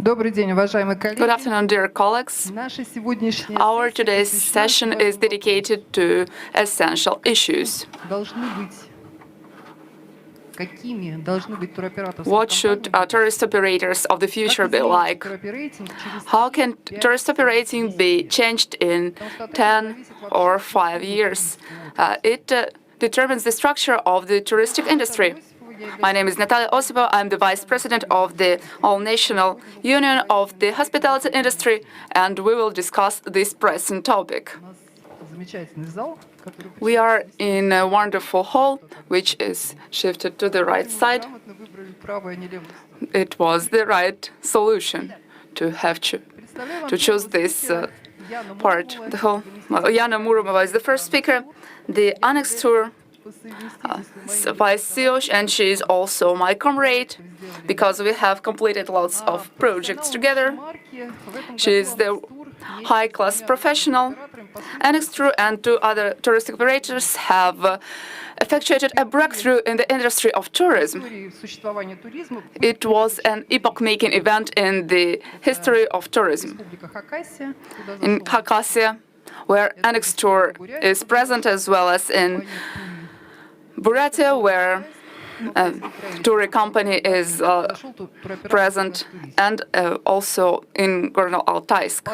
Добрый день, уважаемые коллеги. Good afternoon, dear colleagues. Our today's session is dedicated to essential issues. What should tourist operators of the future be like? How can tourist operating be changed in 10 or 5 years? It determines the structure of the touristic industry. My name is Natalia Osipova. I'm the Vice President of the All-National Union of the Hospitality Industry, and we will discuss this pressing topic. We are in a wonderful hall, which is shifted to the right side. It was the right solution to have to choose this part. The whole. Yana Muromova is the first speaker. The annex tour Vice CEO, and she is also my comrade because we have completed lots of projects together. She is the high-class professional. Annex-Tour and two other touristic operators have effectuated a breakthrough in the industry of tourism. It was an epoch-making event in the history of tourism. In Khakassia, where Annex-Tour is present, as well as in Buryatia, where a touring company is present, and also in Gorno-Altaysk.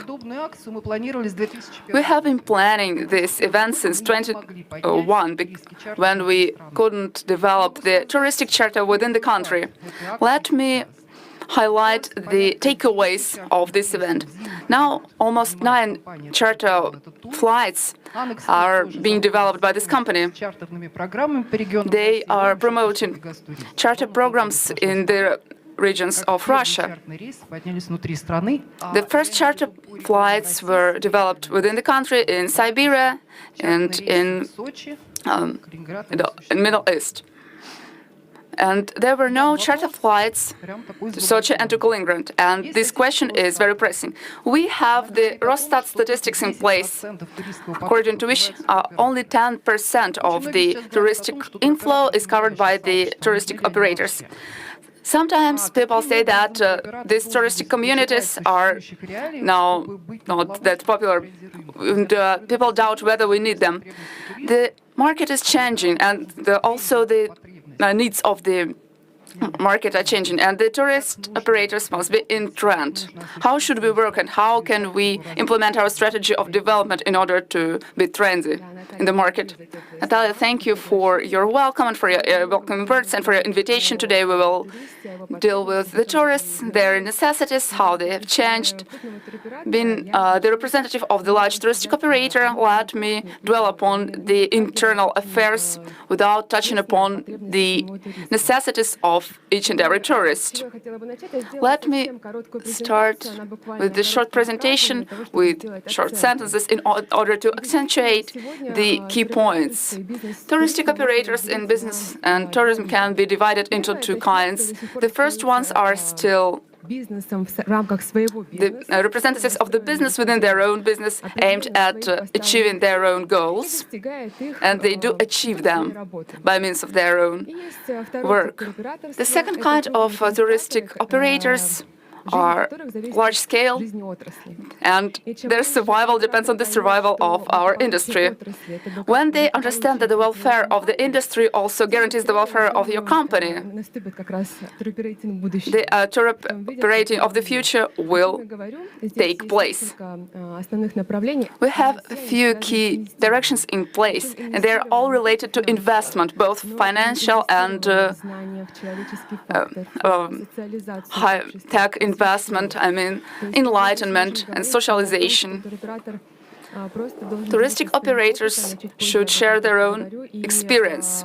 We have been planning this event since 2021, when we couldn't develop the touristic charter within the country. Let me highlight the takeaways of this event. Now, almost 9 charter flights are being developed by this company. They are promoting charter programs in the regions of Russia. The first charter flights were developed within the country, in Siberia and in the Middle East. And there were no charter flights to Sochi and to Kaliningrad. And this question is very pressing. We have the Rosstat statistics in place, according to which only 10% of the touristic inflow is covered by the touristic operators. Sometimes people say that these touristic communities are now not that popular, and people doubt whether we need them. The market is changing, and also the needs of the market are changing, and the tourist operators must be in trend. How should we work, and how can we implement our strategy of development in order to be trendy in the market? Natalia, thank you for your welcome and for your welcoming words and for your invitation. Today we will deal with the tourists, their necessities, how they have changed. Being the representative of the large touristic operator, let me dwell upon the internal affairs without touching upon the necessities of each and every tourist. Let me start with the short presentation with short sentences in order to accentuate the key points. Touristic operators in business and tourism can be divided into two kinds. The first ones are still the representatives of the business within their own business, aimed at achieving their own goals, and they do achieve them by means of their own work. The second kind of touristic operators are large-scale, and their survival depends on the survival of our industry. When they understand that the welfare of the industry also guarantees the welfare of your company, the tour operating of the future will take place. We have a few key directions in place, and they are all related to investment, both financial and high-tech investment, enlightenment and socialization. Touristic operators should share their own experience.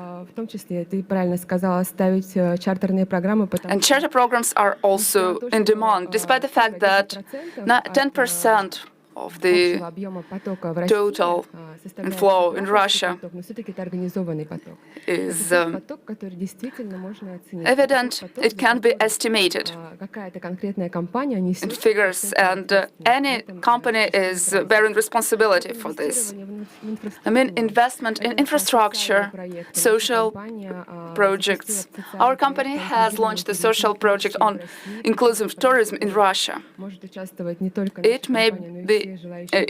And charter programs are also in demand, despite the fact that 10% of the total inflow in Russia is evident. It can be estimated in figures, and any company is bearing responsibility for this. I mean, investment in infrastructure, social projects. Our company has launched a social project on inclusive tourism in Russia. It may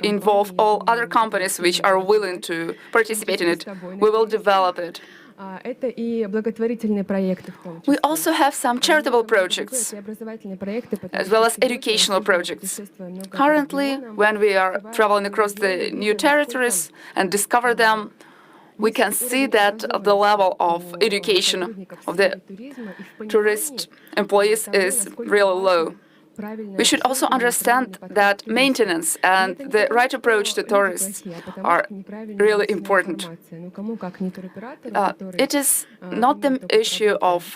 involve all other companies which are willing to participate in it. We will develop it. We also have some charitable projects, as well as educational projects. Currently, when we are traveling across the new territories and discover them, we can see that the level of education of the tourist employees is really low. We should also understand that maintenance and the right approach to tourists are really important. It is not the issue of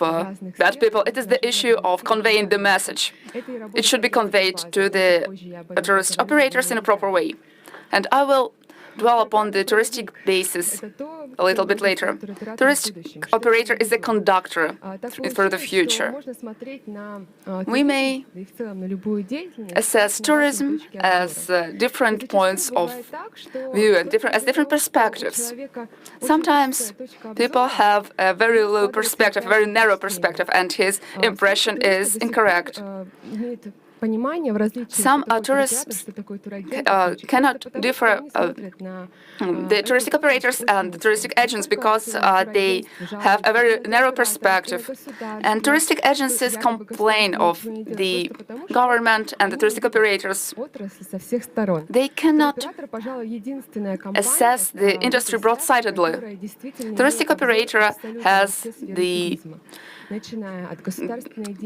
bad people, it is the issue of conveying the message. It should be conveyed to the tourist operators in a proper way. And I will dwell upon the touristic basis a little bit later. Touristic operator is a conductor for the future. We may assess tourism as different points of view and different perspectives. Sometimes people have a very low perspective, a very narrow perspective, and his impression is incorrect. Some tourists cannot differ the touristic operators and the touristic agents because they have a very narrow perspective. And touristic agencies complain of the government and the touristic operators. They cannot assess the industry broad-sidedly. Touristic operator has the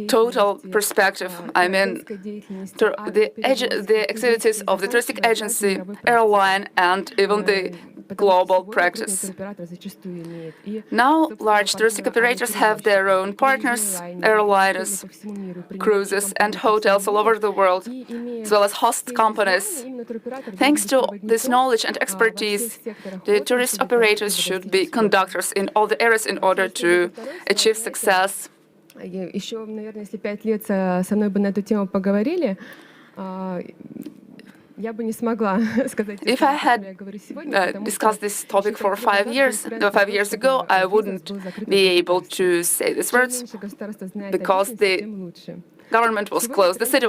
total perspective. I mean, the activities of the touristic agency, airline, and even the global practice. Now, large touristic operators have their own partners, airliners, cruises, and hotels all over the world, as well as host companies. Thanks to this knowledge and expertise, the tourist operators should be conductors in all the areas in order to achieve success. Еще, наверное, если 5 лет со мной бы на эту тему поговорили, я бы не смогла сказать. If I had discussed this topic for 5 years ago, I wouldn't be able to say these words because the government was closed, the state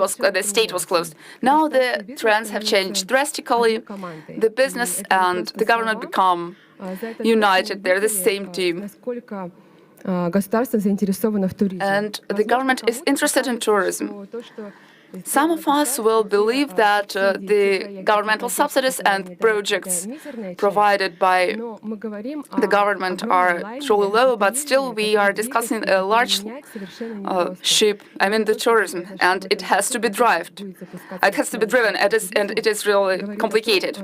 was closed. Now the trends have changed drastically. The business and the government become united. They're the same team. And the government is interested in tourism. Some of us will believe that the governmental subsidies and projects provided by the government are truly low, but still we are discussing a large ship, I mean the tourism, and it has to be driven. It has to be driven, and it is really complicated.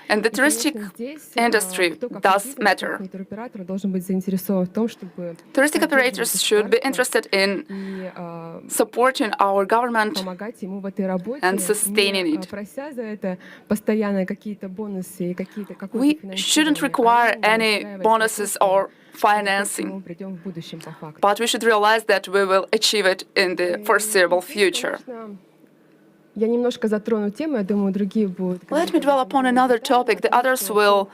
And the touristic industry does matter. Touristic operators should be interested in supporting our government and sustaining it. We shouldn't require any bonuses or financing, but we should realize that we will achieve it in the foreseeable future. Let me dwell upon another topic. The others will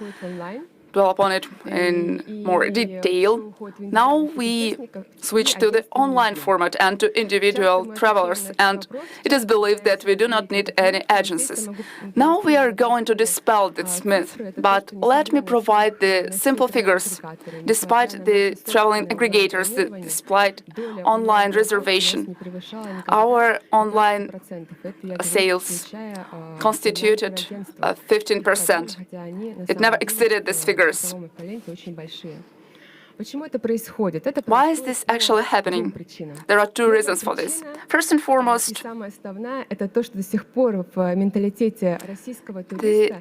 dwell upon it in more detail. Now we switch to the online format and to individual travelers, and it is believed that we do not need any agencies. Now we are going to dispel this myth, but let me provide the simple figures. Despite the traveling aggregators, despite online reservation, our online sales constituted 15%. It never exceeded this figure. Why is this actually happening? There are two reasons for this. First and foremost, the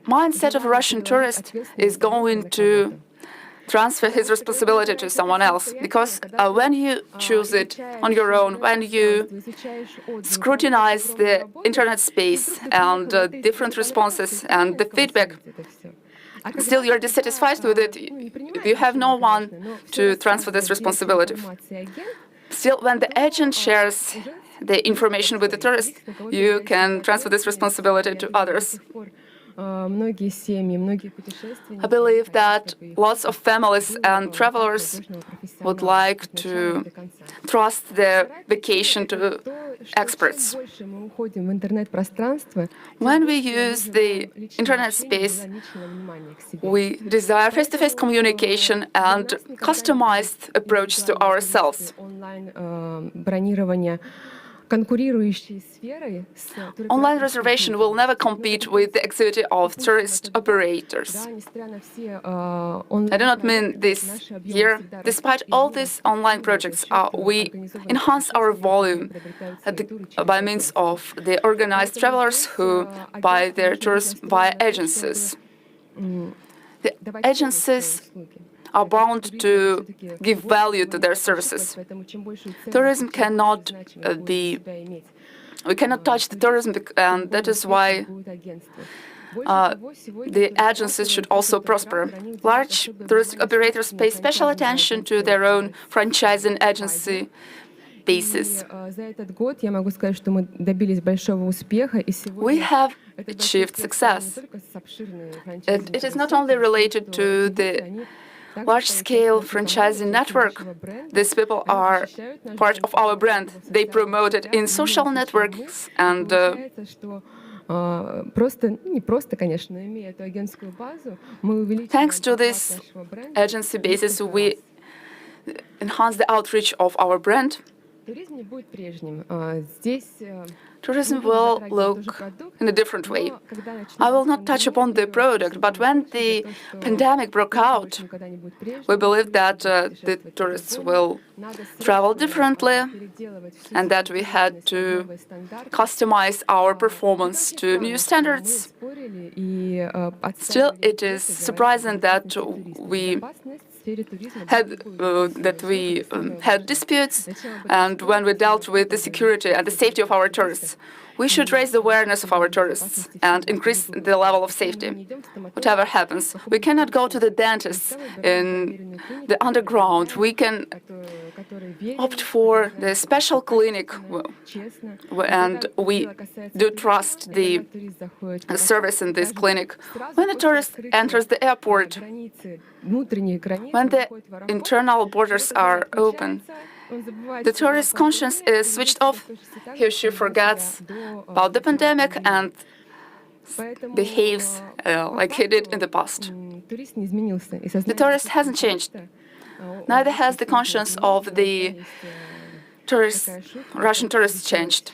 mindset of a Russian tourist is going to transfer his responsibility to someone else. Because when you choose it on your own, when you scrutinize the internet space and different responses and the feedback, still you're dissatisfied with it, you have no one to transfer this responsibility. Still, when the agent shares the information with the tourist, you can transfer this responsibility to others. I believe that lots of families and travelers would like to trust their vacation to experts. When we use the internet space, we desire face-to-face communication and customized approach to ourselves. Online reservation will never compete with the activity of tourist operators. I do not mean this here. Despite all these online projects, we enhance our volume by means of the organized travelers who buy their tours via agencies. The agencies are bound to give value to their services. Tourism cannot we cannot touch the tourism, and that is why the agencies should also prosper. Large touristic operators pay special attention to their own franchising agency basis. We have achieved success. It is not only related to the large-scale franchising network. These people are part of our brand. They promote it in social networks and thanks to this agency basis, we enhance the outreach of our brand. Tourism will look in a different way. I will not touch upon the product, but when the pandemic broke out, we believed that the tourists will travel differently and that we had to customize our performance to new standards. Still, it is surprising that we had disputes, and when we dealt with the security and the safety of our tourists. We should raise the awareness of our tourists and increase the level of safety. Whatever happens, we cannot go to the dentist in the underground. We can opt for the special clinic, and we do trust the service in this clinic. When the tourist enters the airport, when the internal borders are open, the tourist's conscience is switched off. He or she forgets about the pandemic and behaves like he did in the past. The tourist hasn't changed. Neither has the conscience of the Russian tourists changed.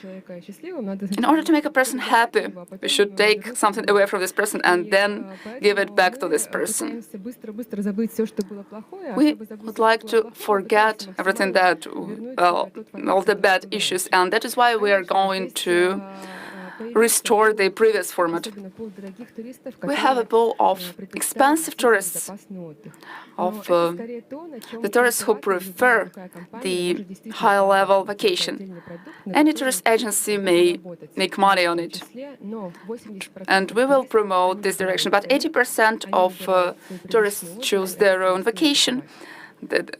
In order to make a person happy, we should take something away from this person and then give it back to this person. We would like to forget everything that, all the bad issues, and that is why we are going to restore the previous format. We have a pool of expensive tourists, of the tourists who prefer the high-level vacation. Any tourist agency may make money on it, and we will promote this direction. But 80% of tourists choose their own vacation,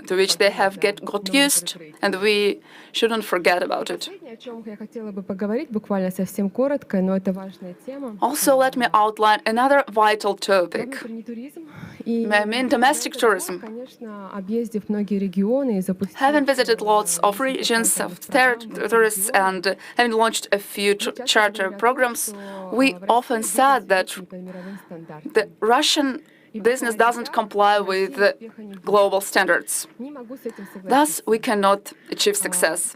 to which they have got used, and we shouldn't forget about it. Also, let me outline another vital topic. I mean domestic tourism. Having visited lots of regions of tourists and having launched a few charter programs, we often said that the Russian business doesn't comply with global standards. Thus, we cannot achieve success.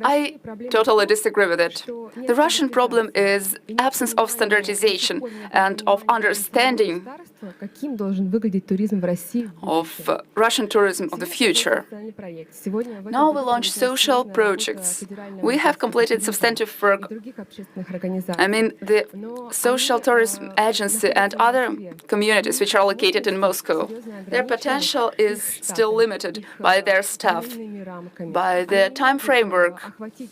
I totally disagree with it. The Russian problem is absence of standardization and of understanding каким должен выглядеть туризм в России в of Russian tourism of the future. национальный проект. Сегодня в этом Now we году launch social совместно работа projects. федерального We have министерства completed туризма substantive и work. других общественных I организаций. mean, the Но social они, tourism agency and находятся в other Москве. communities which are located in Moscow. Their potential is still limited by their staff, временными рамками. by the Они не time могут, framework. охватить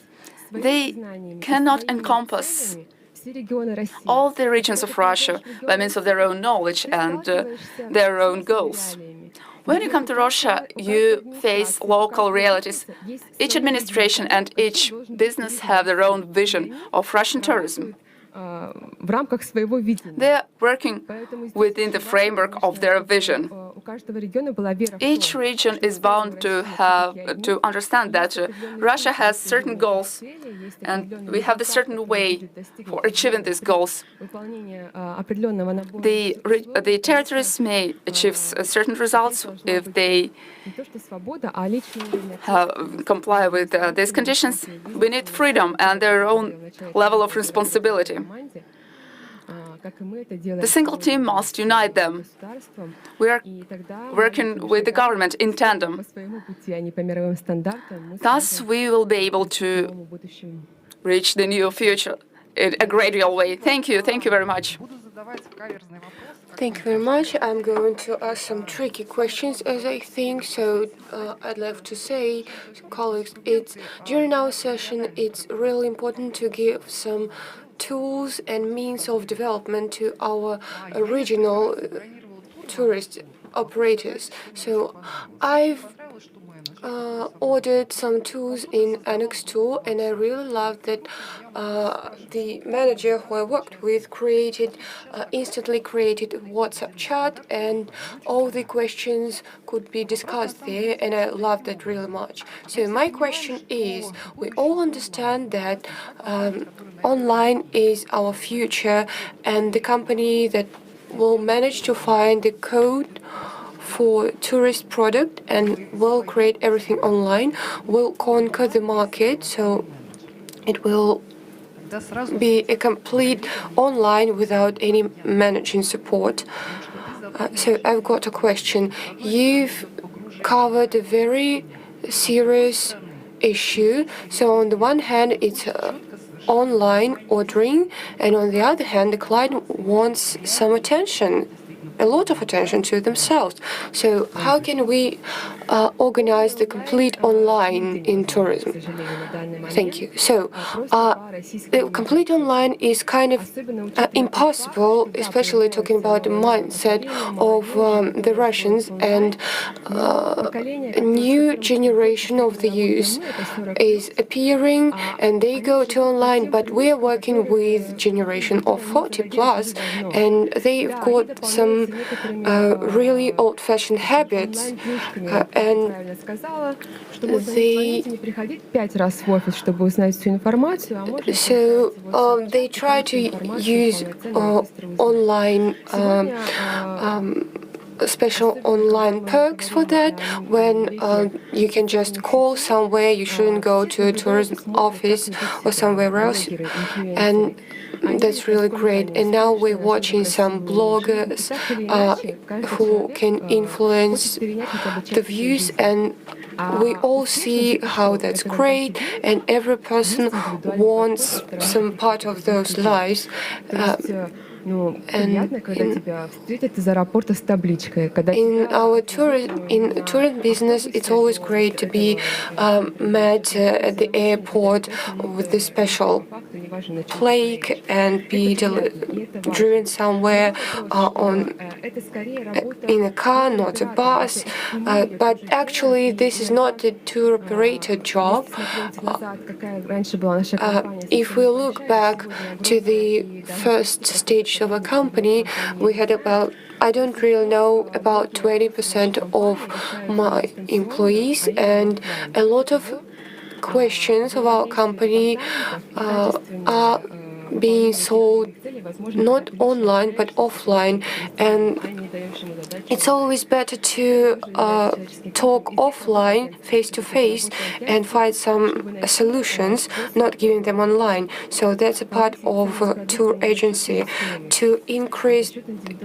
They своими знаниями и cannot своими encompass целями все регионы России. all the regions of Поскольку в Russia регионах by means of their own knowledge ты and сталкиваешься their с own местными goals. реалиями. When you come to Russia, you face local realities. Each administration and each business have their own vision of Russian tourism. В рамках своего видения. They are working Поэтому здесь within the очень framework важно, of their чтобы, vision. у каждого региона была вера в Each то, region что is в целом bound to Россия to understand that Russia has certain goals, есть and определенный we have a результат, certain который way будет достигнут for achieving these goals. выполнение определенного набора The territories may achieve certain results if they не то что свобода, а личный уровень comply with these conditions. We need freedom and their own level of responsibility. команде, как и мы это делаем The single team must unite them. государством, We are и тогда working with the government in по tandem. своему пути, а не по мировым стандартам, мы Thus, сможем we will be able к to новому будущему. reach the new future in a gradual way. Thank you very much. Thank you very much. I'm going to ask some tricky questions, as I think. So I'd like to say, colleagues, during our session, it's really important to give some tools and means of development to our regional tourist operators. So I've ordered some tools in Annex 2, and I really love that the manager who I worked with instantly created a WhatsApp chat, and all the questions could be discussed there, and I love that really much. So my question is, we all understand that online is our future, and the company that will manage to find the code for tourist product and will create everything online, will conquer the market, so it will be a complete online without any managing support. So I've got a question. You've covered a very serious issue. So on the one hand, it's online ordering, and on the other hand, the client wants some attention, a lot of attention to themselves. So how can we organize the complete online in tourism? Thank you. So the complete online is kind of impossible, especially talking about the mindset of the Russians, and a new generation of the youth is appearing and they go to online, but we are working with generation of 40 plus, and they've got some really old-fashioned habits, and they try to use online special online perks for that, when you can just call somewhere, you shouldn't go to a tourism office or somewhere else, and that's really great. And now we're watching some bloggers who can influence the views, and we all see how that's great, and every person wants some part of those lives. In our tourism business, it's always great to be met at the airport with the special plaque and be driven somewhere in a car, not a bus. But actually, this is not a tour operator job. If we look back to the first stage of a company, we had about, I don't really know, about 20% of my employees, and a lot of questions of our company are being sold not online but offline, and it's always better to talk offline, face to face, and find some solutions, not giving them online. So that's a part of tour agency, to increase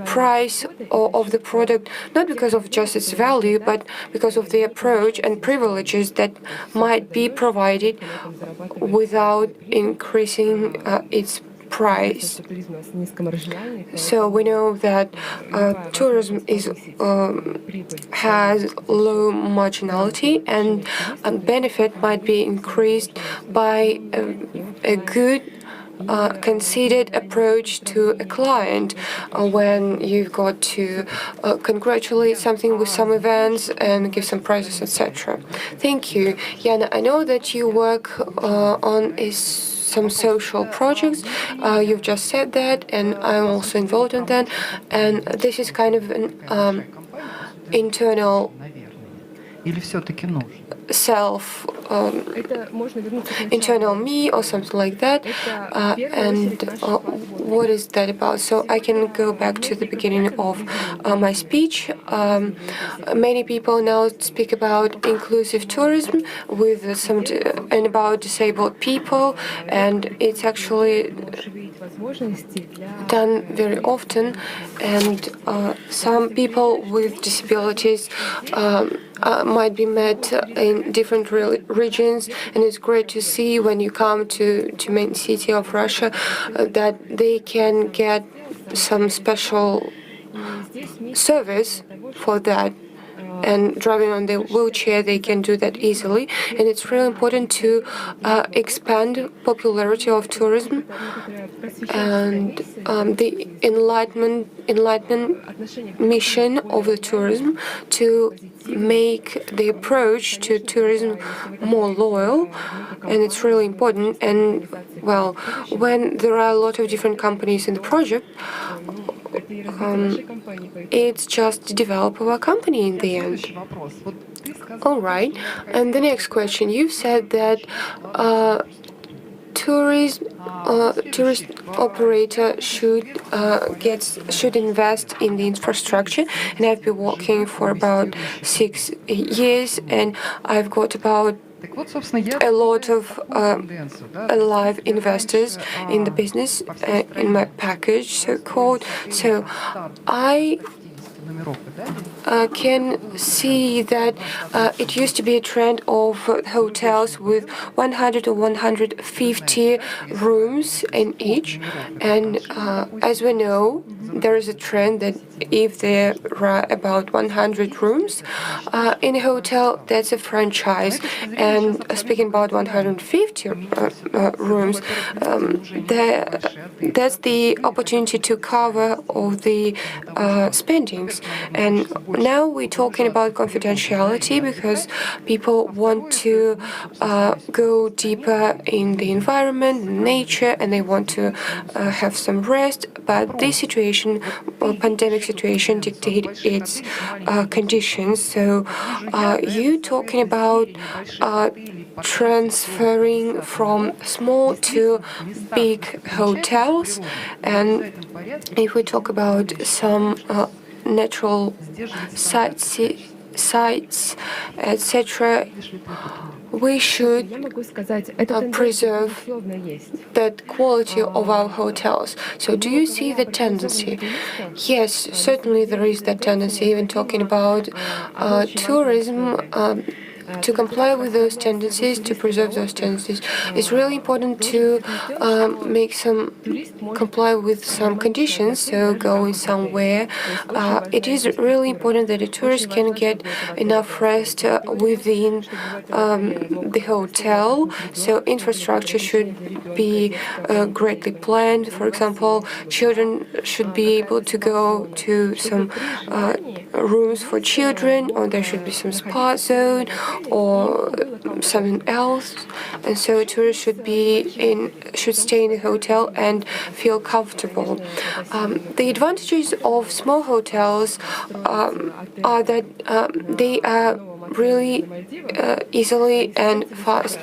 price of the product, not because of just its value, but because of the approach and privileges that might be provided without increasing its price. So we know that tourism has low marginality, and benefit might be increased by a good considered approach to a client when you've got to congratulate something with some events and give some prizes, etc. Thank you. Jana, I know that you work on some social projects. You've just said that, and I'm also involved in that. And this is kind of an internal self, internal me or something like that. And what is that about? So I can go back to the beginning of my speech. Many people now speak about inclusive tourism with and about disabled people, and it's actually done very often. And some people with disabilities might be met in different regions, and it's great to see when you come to main city of Russia that they can get some special service for that. And driving on the wheelchair, they can do that easily. And it's really important to expand popularity of tourism and the enlightenment mission of the tourism to make the approach to tourism more loyal. And it's really important. And well, when there are a lot of different companies in the project, it's just the developer of a company in the end. All right. And the next question. You said that tourist operator should invest in the infrastructure, and I've been working for about 6 years, and I've got about a lot of alive investors in the business in my package, so-called. So I can see that it used to be a trend of hotels with 100 or 150 rooms in each. And as we know, there is a trend that if there are about 100 rooms in a hotel, that's a franchise. And speaking about 150 rooms, that's the opportunity to cover all the spendings. And now we're talking about confidentiality because people want to go deeper in the environment, nature, and they want to have some rest. But this situation, pandemic situation, dictate its conditions. So you talking about transferring from small to big hotels, and if we talk about some natural sites, etc., we should preserve that quality of our hotels. So do you see the tendency? Yes, certainly there is that tendency, even talking about tourism. To comply with those tendencies, to preserve those tendencies, it's really important to comply with some conditions, so going somewhere. It is really important that a tourist can get enough rest within the hotel, so infrastructure should be greatly planned. For example, children should be able to go to some rooms for children, or there should be some spa zone, or something else. And so tourists should stay in the hotel and feel comfortable. The advantages of small hotels are that they are really easily and fast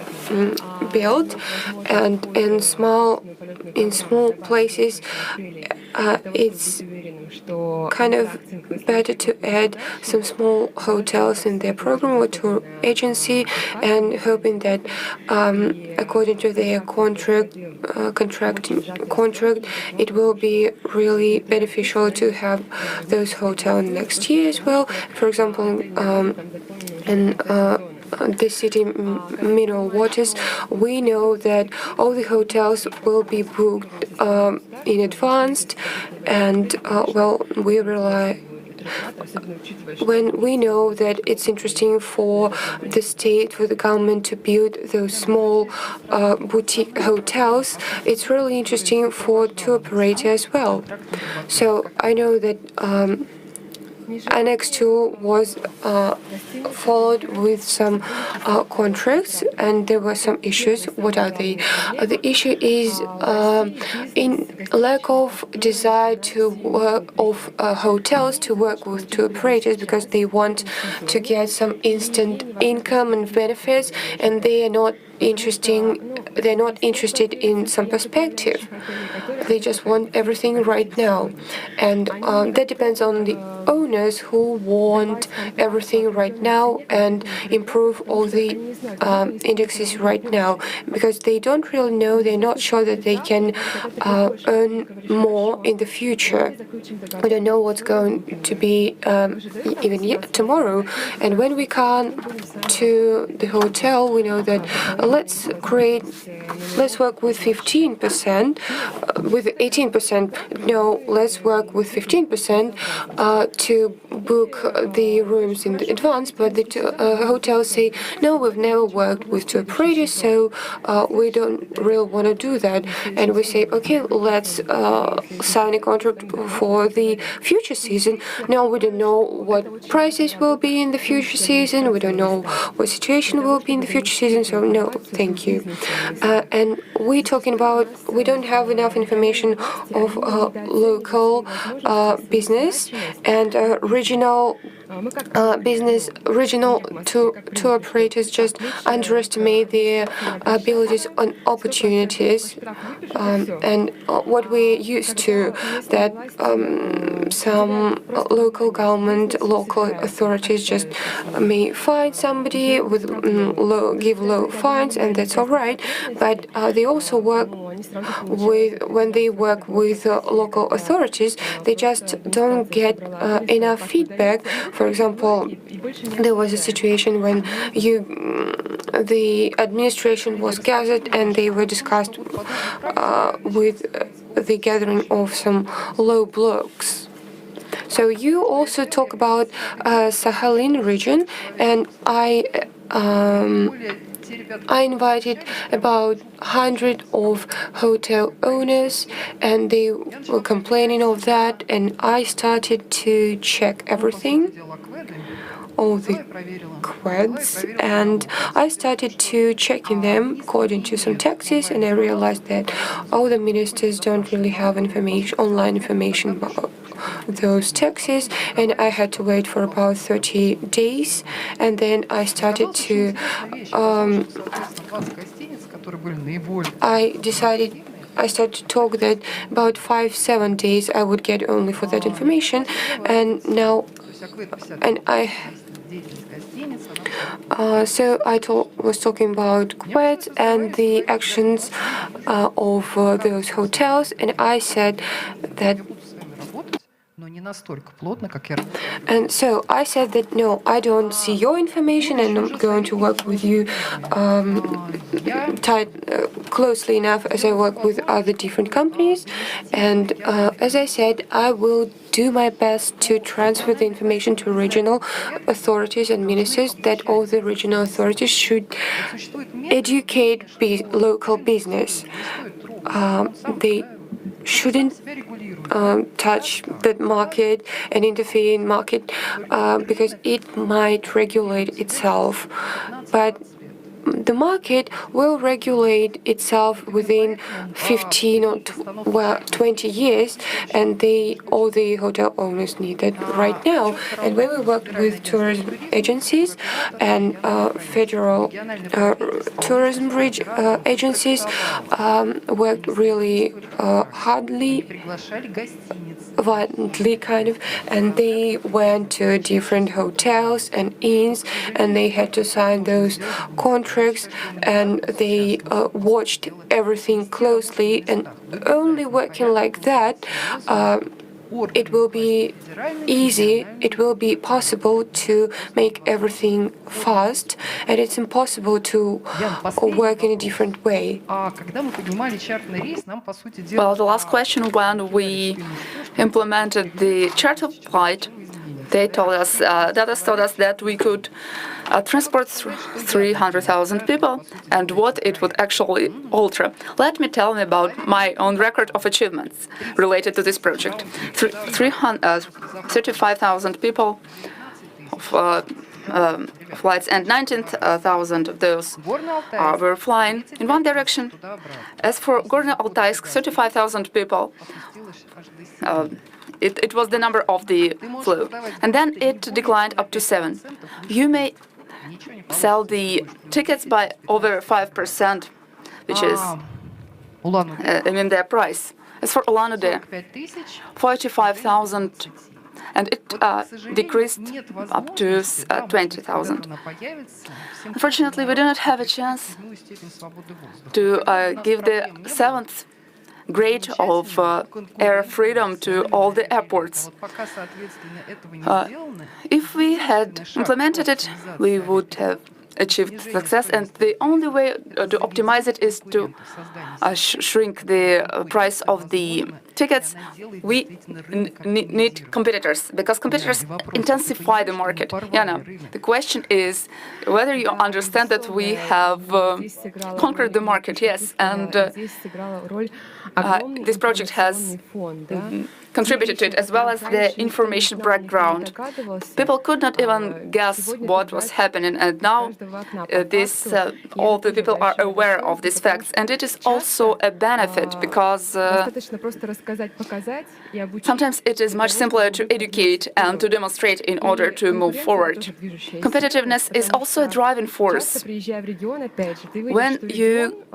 built, and in small in small places, it's kind of better to add some small hotels in their program or tour agency, and hoping that according to their contract, it will be really beneficial to have those hotels next year as well. For example, in the city mineral waters, we know that all the hotels will be booked in advance, and we rely. When we know that it's interesting for the state, for the government to build those small boutique hotels, it's really interesting for tour operators as well. So I know that Annex 2 was followed with some contracts, and there were some issues. What are they? The issue is in lack of desire to work of hotels to work with tour operators, because they want to get some instant income and benefits, and they're not interested in some perspective. They just want everything right now, and that depends on the owners who want everything right now and improve all the indexes right now, because they don't really know, they're not sure that they can earn more in the future. We don't know what's going to be even yet tomorrow. And when we come to the hotel, we know that let's work with 15%, with 18%. No, let's work with 15% to book the rooms in advance. But the hotels say, no, we've never worked with tour operators, so we don't really want to do that. And we say, okay, let's sign a contract for the future season. No, we don't know what prices will be in the future season. We don't know what situation will be in the future season. So no, thank you. And we don't have enough information of local business and regional regional tour operators just underestimate their abilities and opportunities. And what we're used to, that some local government, local authorities just may fine somebody with give low fines, and that's all right. But they also work when they work with local authorities, they just don't get enough feedback. For example, there was a situation when the administration was gathered and they were discussed with the gathering of some low blocks. So you also talk about Sakhalin region, and I invited about 100 of hotel owners, and they were complaining of that, and I started to check everything, all the quads, and I started to checking them according to some taxes, and I realized that all the ministers don't really have online information about those taxes, and I had to wait for about 30 days, and then I started to I started to talk that about 5-7 days I would get only for that information, and now, and so I was talking about quads and the actions of those hotels, and I said that. And so I said that no, I don't see your information, and I'm not going to work with you closely enough as I work with other different companies. And as I said, I will do my best to transfer the information to regional authorities and ministers, that all the regional authorities should educate local business. They shouldn't touch the market and interfere in market because it might regulate itself. But the market will regulate itself within 15 or 20 years, and all the hotel owners need that right now. And when we worked with tourism agencies and federal tourism agencies, worked really hardly, violently kind of, and they went to different hotels and inns, and they had to sign those contracts, and they watched everything closely, and only working like that, it will be easy, it will be possible to make everything fast, and it's impossible to work in a different way. Well, the last question, when we implemented the charter flight, they told us, data told us that we could transport 300,000 people and what it would actually alter. Let me tell you about my own record of achievements related to this project. 35,000 people flights, and 19,000 of those were flying in one direction. As for Gorno-Altaysk, 35,000 people. It was the number of the flow, and then it declined up to 7. You may sell the tickets by over 5%, which is their price. As for Ulan-Ude, 45,000, and it decreased up to 20,000. Unfortunately, we do not have a chance to give the 7th grade of air freedom to all the airports. If we had implemented it, we would have achieved success, and the only way to optimize it is to shrink the price of the tickets. We need competitors, because competitors intensify the market. Yana, the question is whether you understand that we have conquered the market. Yes, and this project has contributed to it, as well as the information background. People could not even guess what was happening, and now all the people are aware of these facts, and it is also a benefit, because sometimes it is much simpler to educate and to demonstrate in order to move forward. Competitiveness is also a driving force. When you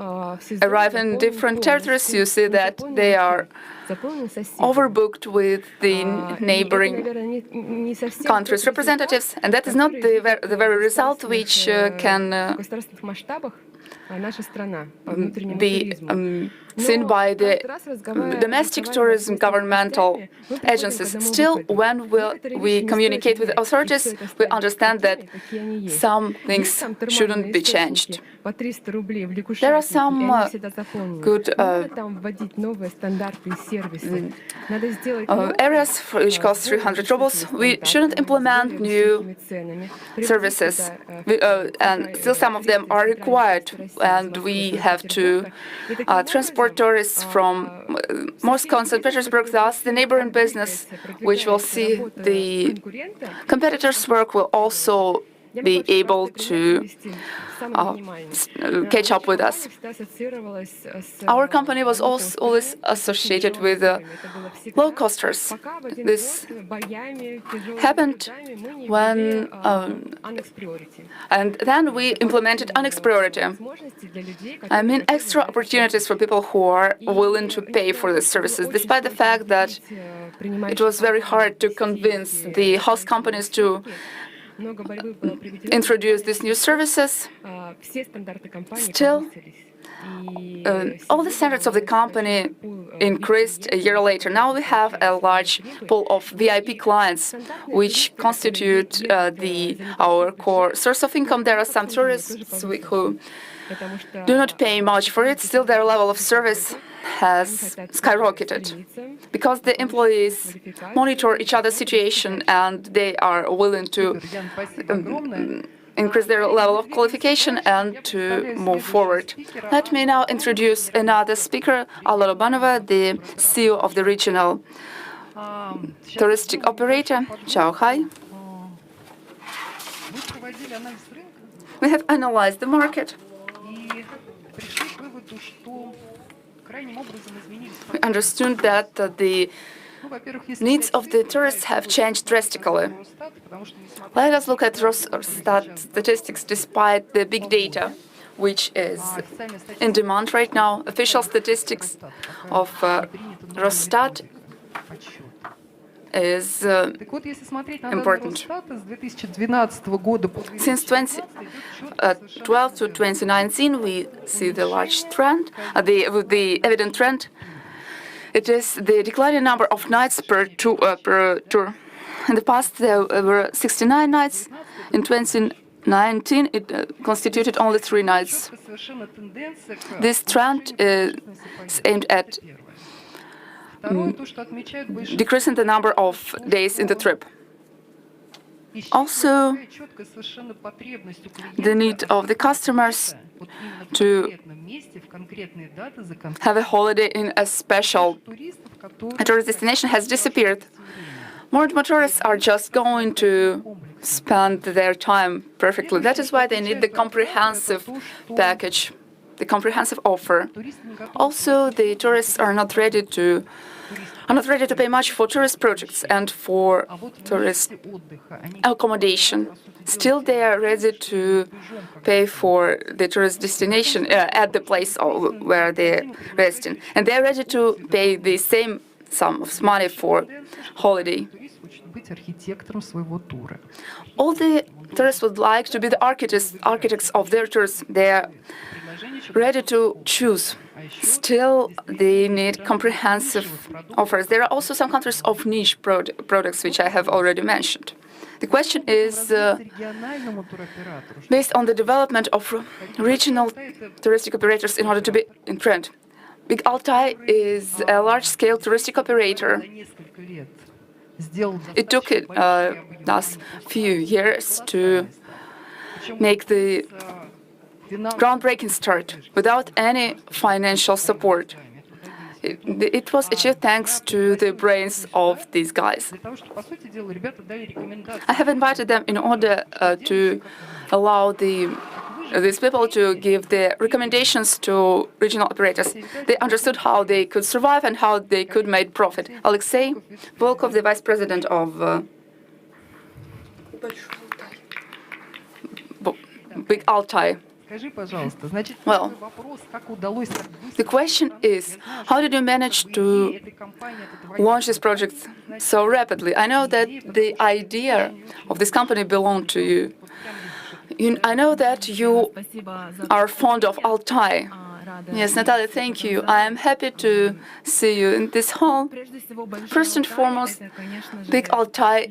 arrive in different territories, you see that they are overbooked with the neighboring countries' representatives, and that is not the very result which can be seen by the domestic tourism governmental agencies. Still, when we communicate with the authorities, we understand that some things shouldn't be changed. There are some good areas which cost 300 rubles. We shouldn't implement new services, and still some of them are required, and we have to transport tourists from Moscow and St. Petersburg. Thus, the neighboring business, which will see the competitors' work, will also be able to catch up with us. Our company was always associated with low-costers. This happened when, and then we implemented annex priority. I mean, extra opportunities for people who are willing to pay for the services, despite the fact that it was very hard to convince the host companies to introduce these new services. Still, all the standards of the company increased a year later. Now we have a large pool of VIP clients, which constitute our core source of income. There are some tourists who do not pay much for it. Still, their level of service has skyrocketed because the employees monitor each other's situation, and they are willing to increase their level of qualification and to move forward. Let me now introduce another speaker, Alla Lobanova, the CEO of the regional touristic operator. Ciao, hi. We have analyzed the market. We understood that the needs of the tourists have changed drastically. Let us look at Rosstat statistics despite the big data, which is in demand right now. Official statistics of Rosstat is important. Since 2012 to 2019, we see the large trend, the evident trend. It is the declining number of nights per tour. In the past, there were 69 nights. In 2019, it constituted only 3 nights. This trend is aimed at decreasing the number of days in the trip. Also, the need of the customers to have a holiday in a special tourist destination has disappeared. More and more tourists are just going to spend their time perfectly. That is why they need the comprehensive package, the comprehensive offer. Also, the tourists are not ready to pay much for tourist projects and for tourist accommodation. Still, they are ready to pay for the tourist destination at the place where they're resting. And they're ready to pay the same sum of money for holiday. All the tourists would like to be the architects of their tours. They are ready to choose. Still, they need comprehensive offers. There are also some countries of niche products, which I have already mentioned. The question is based on the development of regional touristic operators in order to be in trend. Big Altai is a large-scale touristic operator. It took us a few years to make the groundbreaking start without any financial support. It was achieved thanks to the brains of these guys. I have invited them in order to allow these people to give their recommendations to regional operators. They understood how they could survive and how they could make profit. Alexei Volkov, the vice president of Big Altai. Well, the question is, how did you manage to launch this project so rapidly? I know that the idea of this company belonged to you. I know that you are fond of Altai. Yes, Natalia, thank you. I am happy to see you in this hall. First and foremost, Big Altai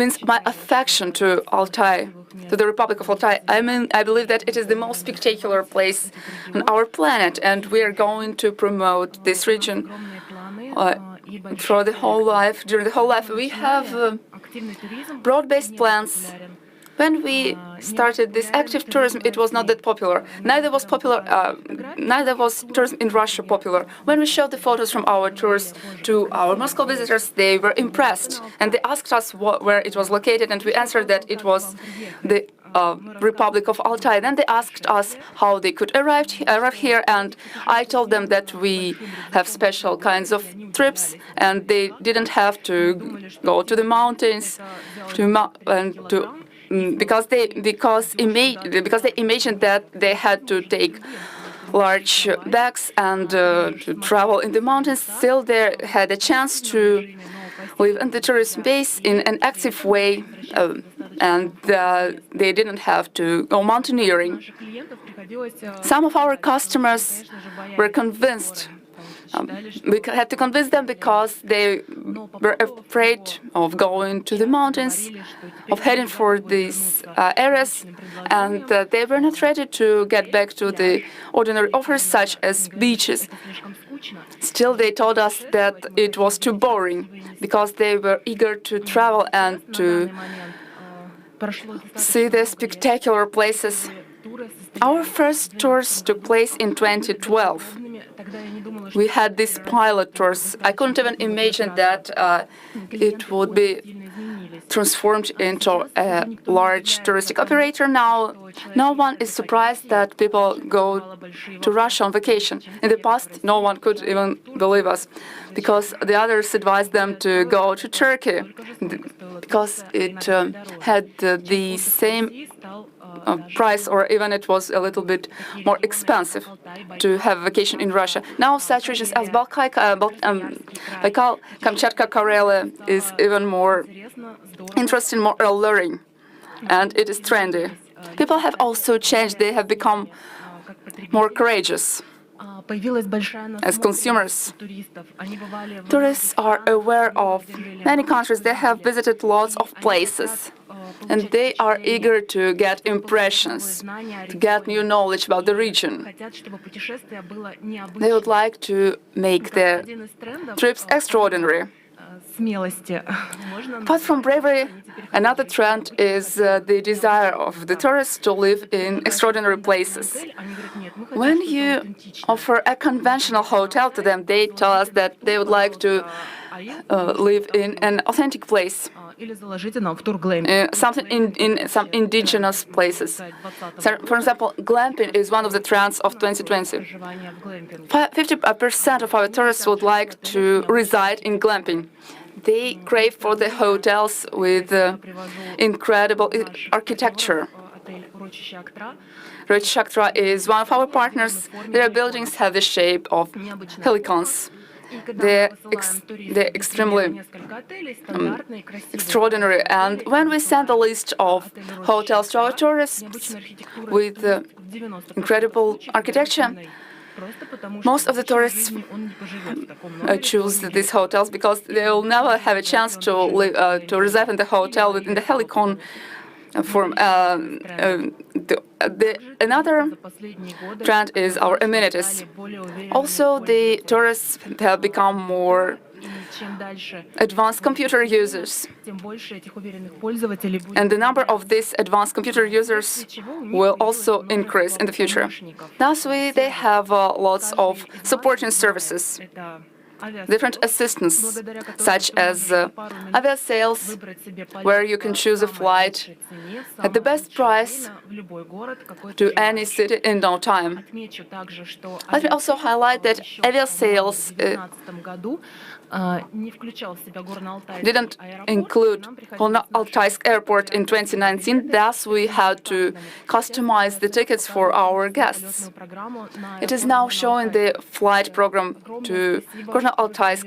means my affection to Altai, to the Republic of Altai. I believe that it is the most spectacular place on our planet, and we are going to promote this region during the whole life. We have broad-based plans. When we started this active tourism, it was not that popular. Neither was tourism in Russia popular. When we showed the photos from our tours to our Moscow visitors, they were impressed, and they asked us where it was located, and we answered that it was the Republic of Altai. Then they asked us how they could arrive here, and I told them that we have special kinds of trips, and they didn't have to go to the mountains because they imagined that they had to take large bags and to travel in the mountains. Still, they had a chance to live in the tourist base in an active way, and they didn't have to go mountaineering. Some of our customers were convinced. We had to convince them because they were afraid of going to the mountains, of heading for these areas, and they were not ready to get back to the ordinary offers such as beaches. Still, they told us that it was too boring because they were eager to travel and to see the spectacular places. Our first tours took place in 2012. We had these pilot tours. I couldn't even imagine that it would be transformed into a large touristic operator. Now, no one is surprised that people go to Russia on vacation. In the past, no one could even believe us, because the others advised them to go to Turkey, because it had the same price, or even it was a little bit more expensive to have a vacation in Russia. Now such regions as Baikal, Kamchatka, Karelia is even more interesting, more alluring, and it is trendy. People have also changed. They have become more courageous as consumers. Tourists are aware of many countries. They have visited lots of places, and they are eager to get impressions, to get new knowledge about the region. They would like to make their trips extraordinary. Apart from bravery, another trend is the desire of the tourists to live in extraordinary places. When you offer a conventional hotel to them, they tell us that they would like to live in an authentic place, something in some indigenous places. So, for example, glamping is one of the trends of 2020. 50% of our tourists would like to reside in glamping. They crave for the hotels with incredible architecture. Rocheshaktra is one of our partners. Their buildings have the shape of helicons. They're extremely extraordinary. And when we send a list of hotels to our tourists with incredible architecture, most of the tourists choose these hotels because they will never have a chance to live, to reside in the hotel within the helicon form. Another trend is our amenities. Also, the tourists have become more advanced computer users, and the number of these advanced computer users will also increase in the future. Thus, they have lots of supporting services, different assistance, such as aviasales, where you can choose a flight at the best price to any city in no time. Let me also highlight that aviasales didn't include Gorno-Altaysk Airport in 2019, thus we had to customize the tickets for our guests. It is now showing the flight program to Gorno-Altaysk.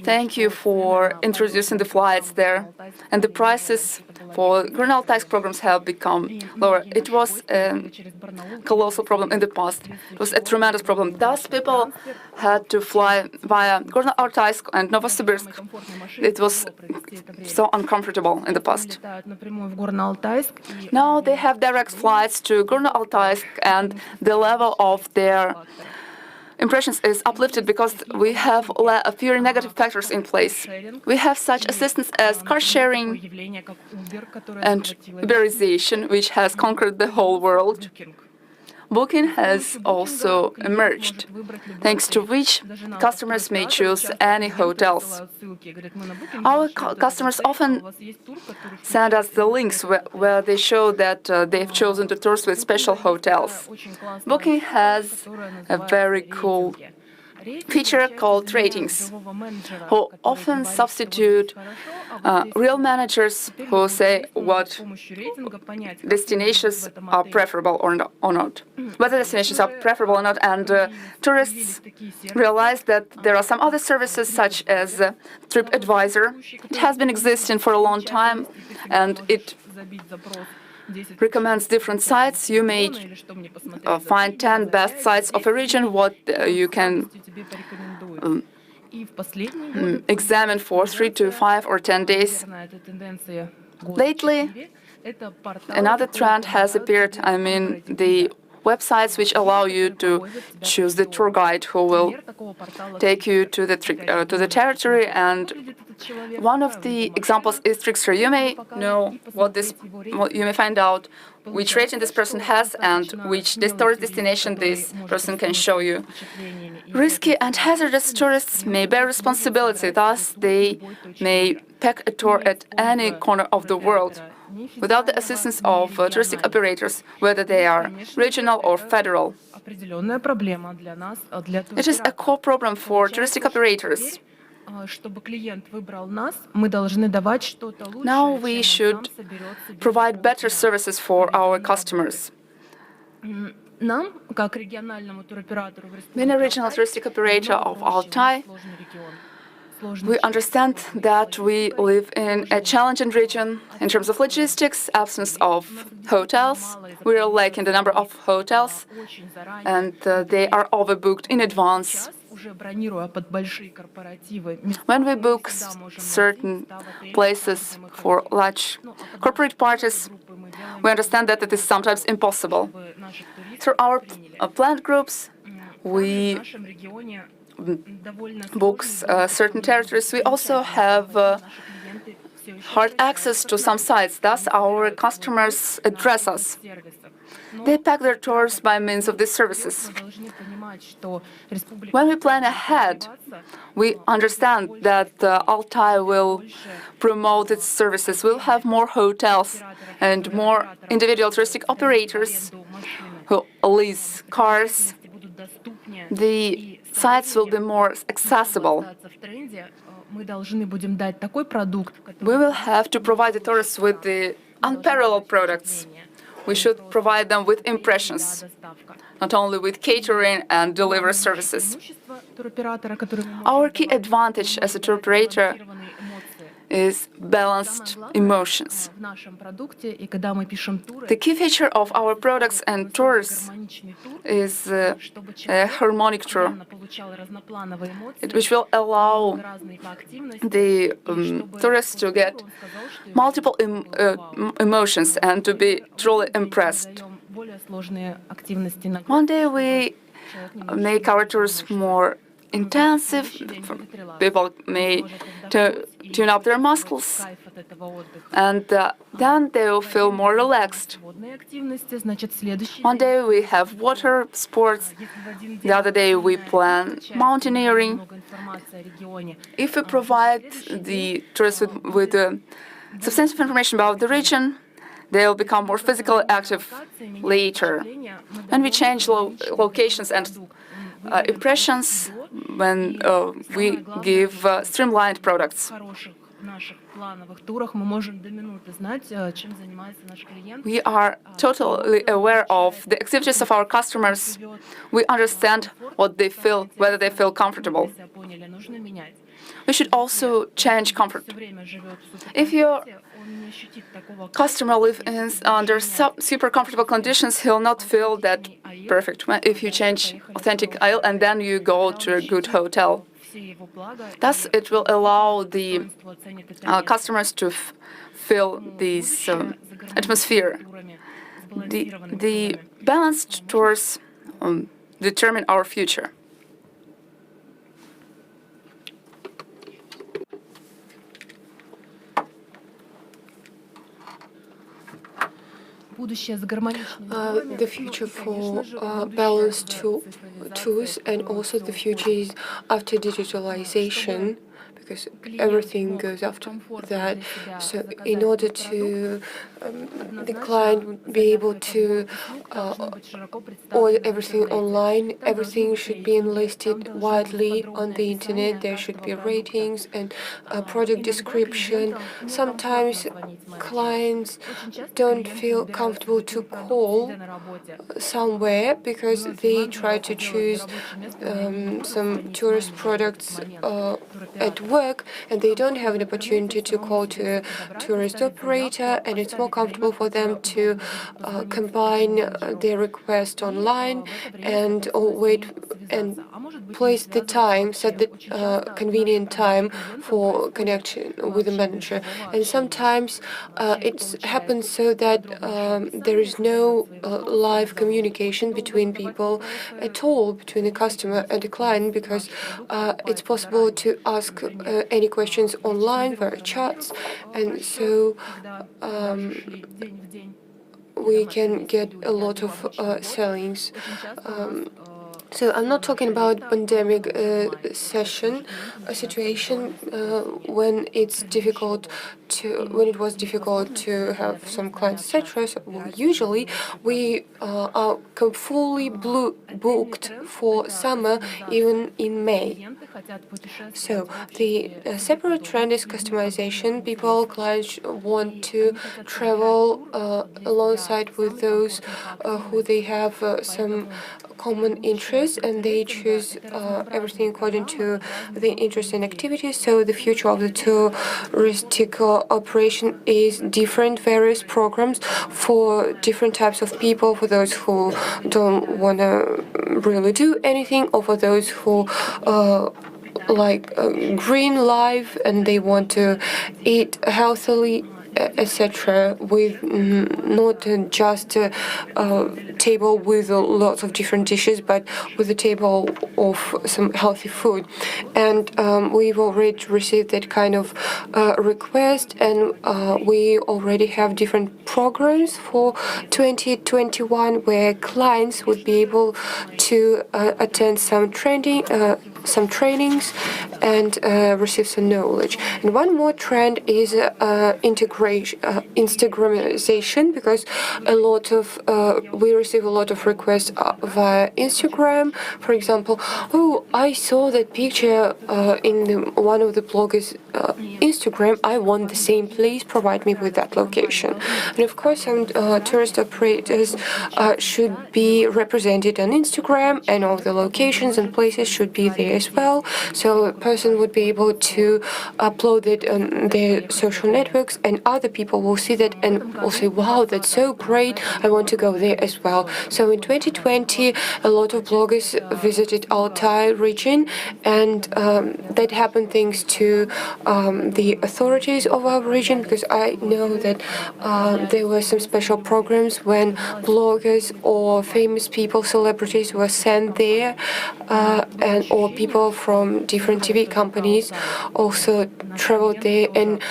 Thank you for introducing the flights there. And the prices for Gorno-Altaysk programs have become lower. It was a colossal problem in the past. It was a tremendous problem. Thus, people had to fly via Gorno-Altaysk and Novosibirsk. It was so uncomfortable in the past. Now they have direct flights to Gorno-Altaysk, and the level of their impressions is uplifted because we have a few negative factors in place. We have such assistance as car sharing and Uberization, which has conquered the whole world. Booking has also emerged, thanks to which customers may choose any hotels. Our customers often send us the links where they show that they've chosen to tours with special hotels. Booking has a very cool feature called ratings, who often substitute real managers who say what destinations are preferable or not, whether destinations are preferable or not, and tourists realize that there are some other services such as TripAdvisor. It has been existing for a long time, and it recommends different sites. You may find 10 best sites of a region, what you can examine for 3 to 5 or 10 days. Lately, another trend has appeared. I mean, the websites which allow you to choose the tour guide who will take you to the territory. And one of the examples is Trickster. You may know you may find out which rating this person has and which tourist destination this person can show you. Risky and hazardous tourists may bear responsibility, thus they may pack a tour at any corner of the world without the assistance of touristic operators, whether they are regional or federal. It is a core problem for touristic operators. Now we should provide better services for our customers. Being a regional touristic operator of Altai, we understand that we live in a challenging region in terms of logistics, absence of hotels. We are lacking the number of hotels, and they are overbooked in advance. When we book certain places for large corporate parties, we understand that it is sometimes impossible. Through our planned groups, we book certain territories. We also have hard access to some sites, thus our customers address us. They pack their tours by means of these services. When we plan ahead, we understand that Altai will promote its services. We'll have more hotels and more individual touristic operators who lease cars. The sites will be more accessible. We will have to provide the tourists with the unparalleled products. We should provide them with impressions, not only with catering and delivery services. Our key advantage as a tour operator is balanced emotions. The key feature of our products and tours is a harmonic tour, which will allow the tourists to get multiple emotions and to be truly impressed. One day we make our tours more intensive. People may tune up their muscles, and then they will feel more relaxed. One day we have water sports, the other day we plan mountaineering. If we provide the tourists with substantial information about the region, they'll become more physically active later. When we change locations and impressions, when we give streamlined products. We are totally aware of the activities of our customers. We understand what they feel, whether they feel comfortable. We should also change comfort. If your customer lives under super comfortable conditions, he'll not feel that perfect. If you change authentic aisle and then you go to a good hotel, thus it will allow the customers to feel this atmosphere. The balanced tours determine our future. The future for balanced tools and also the future is after digitalization, because everything goes after that. So in order to the client would be able to order everything online, everything should be enlisted widely on the internet. There should be ratings and product description. Sometimes clients don't feel comfortable to call somewhere because they try to choose some tourist products at work, and they don't have an opportunity to call to a tourist operator, and it's more comfortable for them to combine their request online and wait and place the time, set the convenient time for connection with the manager. And sometimes it happens so that there is no live communication between people at all, between the customer and the client, because it's possible to ask any questions online via chats, and so we can get a lot of sellings. So I'm not talking about pandemic situation when it was difficult to have some clients, etc. So usually we are fully booked for summer, even in May. So the separate trend is customization. Clients want to travel alongside with those who they have some common interests, and they choose everything according to the interest and activities. So the future of the touristic operation is different, various programs for different types of people, for those who don't want to really do anything, or for those who like green life and they want to eat healthily, etc., with not just a table with lots of different dishes, but with a table of some healthy food. And we've already received that kind of request, and we already have different programs for 2021 where clients would be able to attend some trainings and receive some knowledge. And one more trend is Instagramization, because we receive a lot of requests via Instagram. For example, I saw that picture in one of the bloggers' Instagram. I want the same. Please provide me with that location. And of course, some tourist operators should be represented on Instagram, and all the locations and places should be there as well. So a person would be able to upload it on their social networks, and other people will see that and will say, wow, that's so great, I want to go there as well. So in 2020, a lot of bloggers visited Altai region, and that happened thanks to the authorities of our region, because I know that there were some special programs when bloggers or famous people, celebrities were sent there, or people from different TV companies also traveled there, and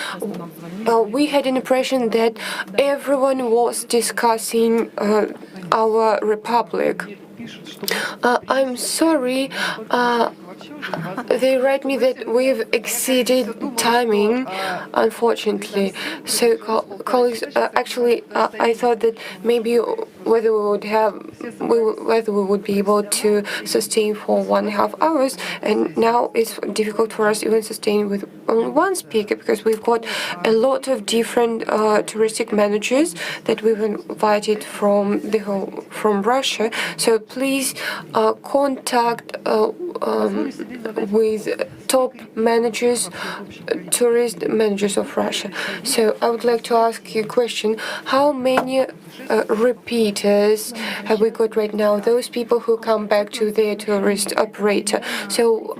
we had an impression that everyone was discussing our republic. I'm sorry. They write me that we've exceeded timing, unfortunately. So, colleagues, actually, I thought that maybe whether we would be able to sustain for 1.5 hours, and now it's difficult for us even sustain with only one speaker, because we've got a lot of different touristic managers that we've invited from Russia. So please contact with top managers, tourist managers of Russia. So I would like to ask you a question: how many repeaters have we got right now? Those people who come back to their tourist operator. So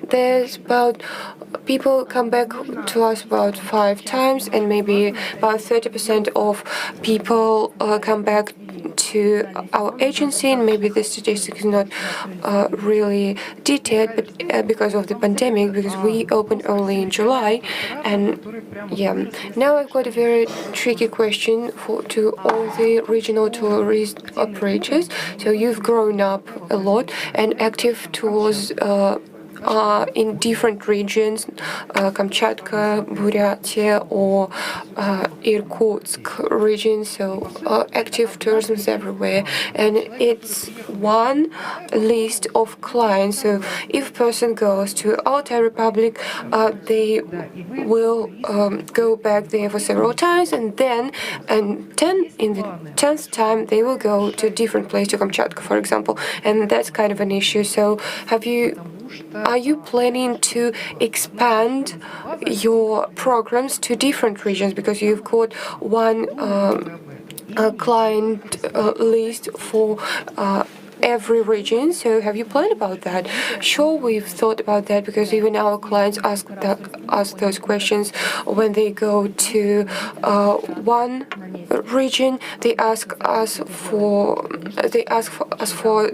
there's about people come back to us about 5 times, and maybe about 30% of people come back to our agency, and maybe the statistic is not really detailed, but because of the pandemic, because we opened only in July, and yeah. Now I've got a very tricky question to all the regional tourist operators. So you've grown up a lot and active towards in different regions, Kamchatka, Buryatia, or Irkutsk region, so active tourism is everywhere. And it's one list of clients. So if a person goes to Altai Republic, they will go back there for several times, and then in the 10th time, they will go to a different place, to Kamchatka, for example. And that's kind of an issue. So are you planning to expand your programs to different regions, because you've got one client list for every region? So have you planned about that? Sure, we've thought about that, because even our clients ask those questions when they go to one region. They ask us for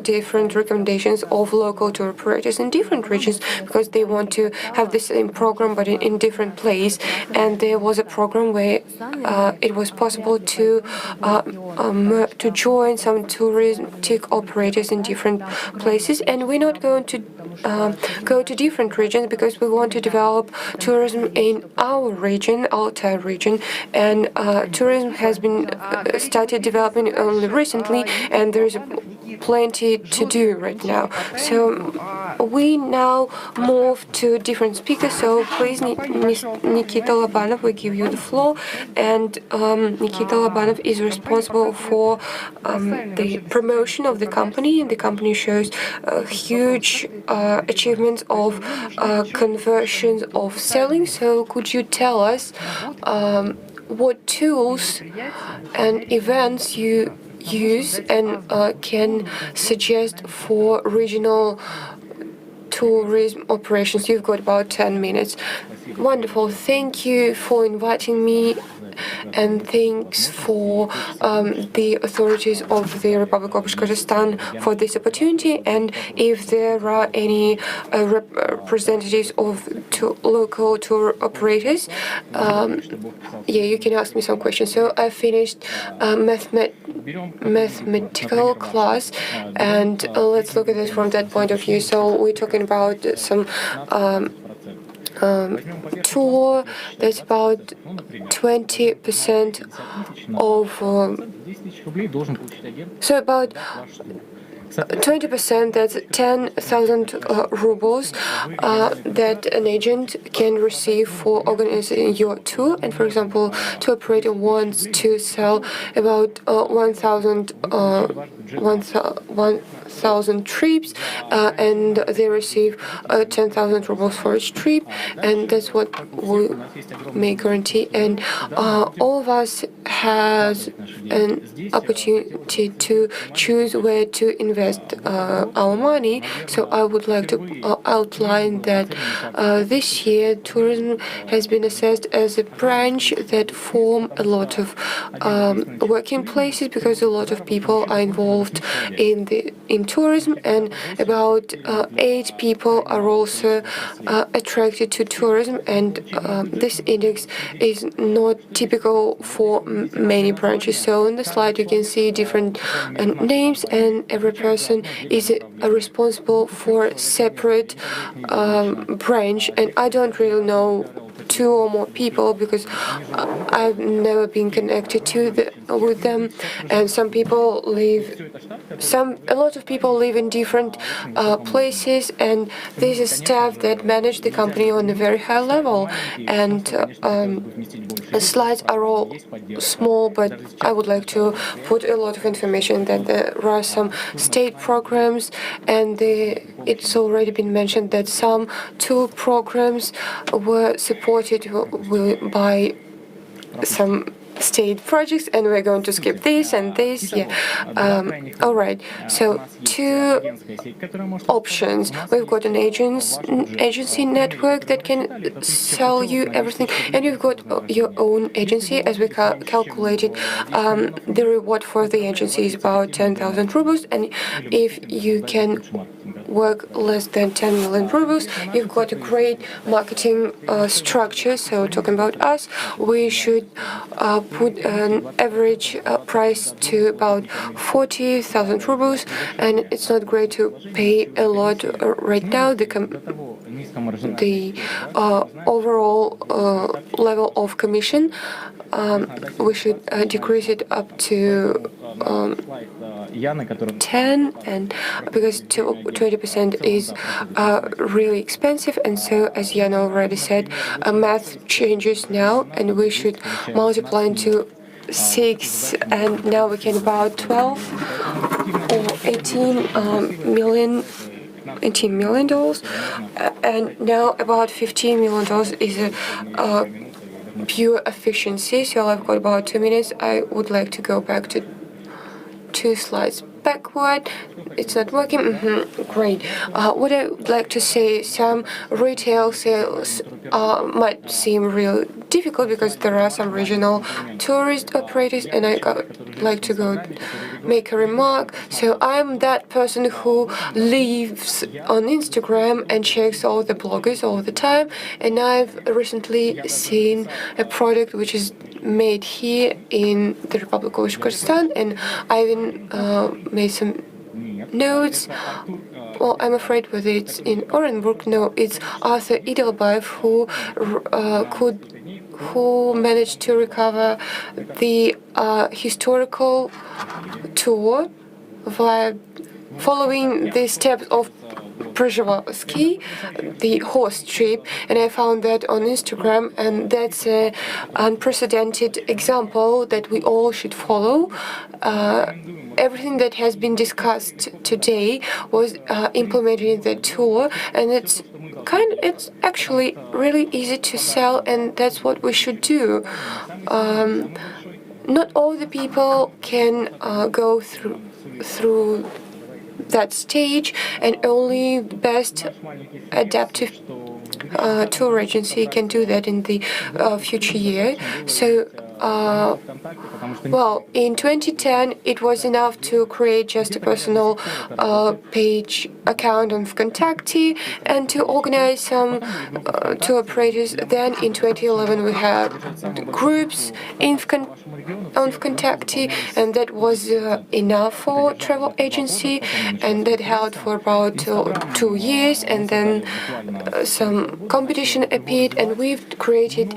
different recommendations of local tour operators in different regions, because they want to have the same program but in different place. And there was a program where it was possible to join some touristic operators operators in different places, and we're not going to go to different regions because we want to develop tourism in our region, Altai region, and tourism has been started developing only recently, and there's plenty to do right now. So we now move to different speakers. So please, Nikita Labanov, we give you the floor. And Nikita Labanov is responsible for the promotion of the company. And the company shows huge achievements of conversions of selling. So could you tell us what tools and events you use and can suggest for regional tourism operations? You've got about 10 minutes. Wonderful. Thank you for inviting me, and thanks for the authorities of the Republic of Kazakhstan for this opportunity. And if there are any representatives of local tour operators, you can ask me some questions. So I finished mathematical class, and let's look at it from that point of view. So we're talking about some tour that's about 20% of so about 20%, that's 10,000 rubles that an agent can receive for organizing your tour. And for example, tour operator wants to sell about 1,000 trips, and they receive 10,000 rubles for each trip, and that's what we may guarantee. And all of us has an opportunity to choose where to invest our money. So I would like to outline that this year tourism has been assessed as a branch that form a lot of working places, because a lot of people are involved in tourism, and about 8 people are also attracted to tourism, and this index is not typical for many branches. So on the slide you can see different names, and every person is responsible for a separate branch, and I don't really know 2 or more people because I've never been connected with them, and a lot of people live in different places, and this is staff that manage the company on a very high level, and the slides are all small, but I would like to put a lot of information that there are some state programs, and it's already been mentioned that some tool programs were supported by some state projects, and we're going to skip this and this. All right, so 2 options. We've got an agency network that can sell you everything, and you've got your own agency. As we calculated, the reward for the agency is about 10,000 rubles, and if you can work less than 10 million rubles, you've got a great marketing structure. So talking about us, we should put an average price to about 40,000 rubles, and it's not great to pay a lot right now. The overall level of commission, we should decrease it up to 10, and because 20% is really expensive, and so as Yana already said, math changes now, and we should multiply into 6, and now we can about 12 or 18 million. $18 million, and now about $15 million is a pure efficiency. So I've got about 2 minutes. I would like to go back to 2 slides backward. It's not working. Great. What I would like to say, some retail sales might seem real difficult because there are some regional tourist operators, and I like to go make a remark. So I'm that person who lives on Instagram and checks all the bloggers all the time, and I've recently seen a product which is made here in the Republic of Kazakhstan, and I even made some notes. Well, I'm afraid whether it's in Orenburg. No, it's Arthur Edelbeif who managed to recover the historical tour via following the steps of Przeworski, the horse trip, and I found that on Instagram, and that's an unprecedented example that we all should follow. Everything that has been discussed today was implemented in the tour, and it's actually really easy to sell, and that's what we should do. Not all the people can go through that stage, and only the best adaptive tour agency can do that in the future year. So, well, in 2010, it was enough to create just a personal page account on Vkontakte and to organize some tour operators. Then in 2011, we had groups on Vkontakte, and that was enough for travel agency, and that held for about 2 years, and then some competition appeared, and we've created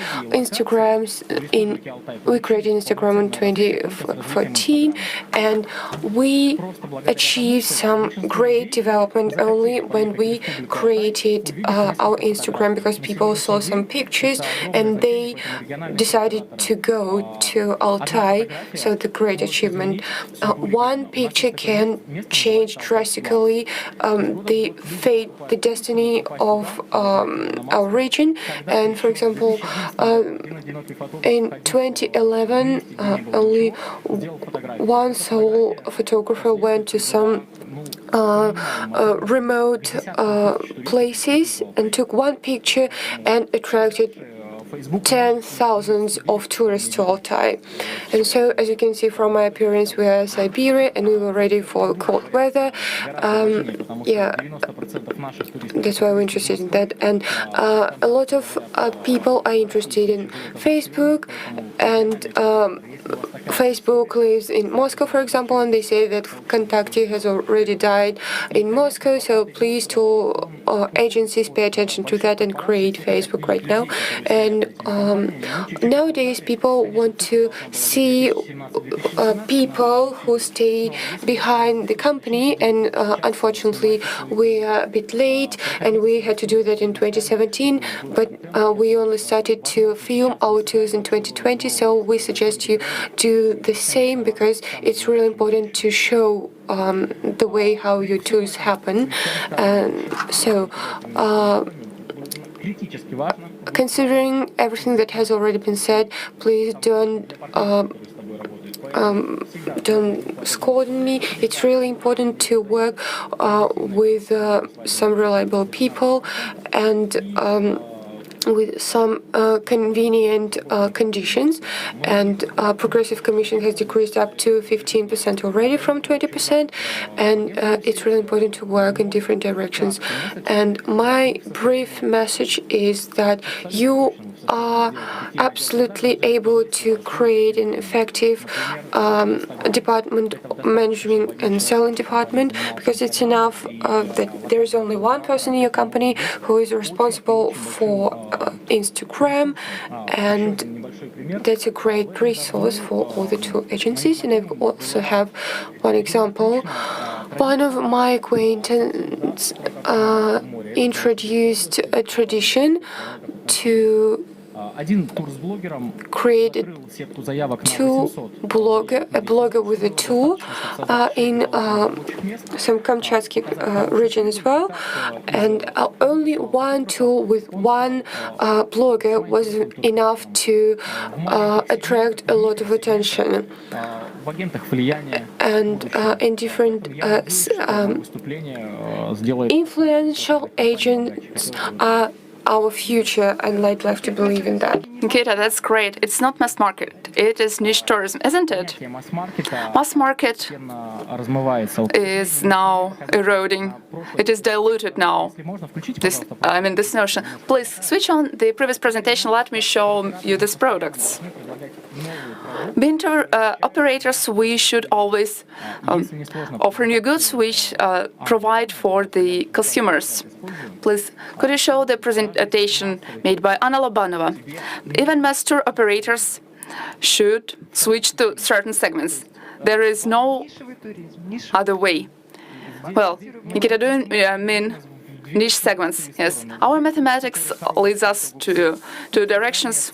we created Instagram in 2014, and we achieved some great development only when we created our Instagram, because people saw some pictures and they decided to go to Altai. So the great achievement. One picture can change drastically the fate, the destiny of our region. And for example, in 2011, only one sole photographer went to some remote places and took one picture and attracted 10,000 of tourists to Altai. And so, as you can see from my appearance, we are in Siberia and we were ready for cold weather. Yeah, that's why we're interested in that. And a lot of people are interested in Facebook, and Facebook lives in Moscow, for example, and they say that Vkontakte has already died in Moscow, so please tour agencies pay attention to that and create Facebook right now. And nowadays people want to see people who stay behind the company, and unfortunately we are a bit late, and we had to do that in 2017, but we only started to film our tours in 2020, so we suggest you do the same, because it's really important to show the way how your tours happen. So considering everything that has already been said, please don't scold me. It's really important to work with some reliable people and with some convenient conditions, and Progressive Commission has decreased up to 15% already from 20%, and it's really important to work in different directions. And my brief message is that you are absolutely able to create an effective department, management and selling department, because it's enough that there's only one person in your company who is responsible for Instagram, and that's a great resource for all the tour agencies. And I also have one example. One of my acquaintances introduced a tradition to created a blogger with a tour in some Kamchatsky region as well, and only one tour with one blogger was enough to attract a lot of attention. And in different influential agents are our future, and I'd like to believe in that. Nikita, that's great. It's not mass market. It is niche tourism, isn't it? Mass market is now eroding. It is diluted now. This notion. Please switch on the previous presentation. Let me show you these products. Being tour operators, we should always offer new goods which provide for the consumers. Please, could you show the presentation made by Anna Lobanova? Even mass tour operators should switch to certain segments. There is no other way. Well, Nikita, do you mean niche segments? Yes. Our mathematics leads us to two directions,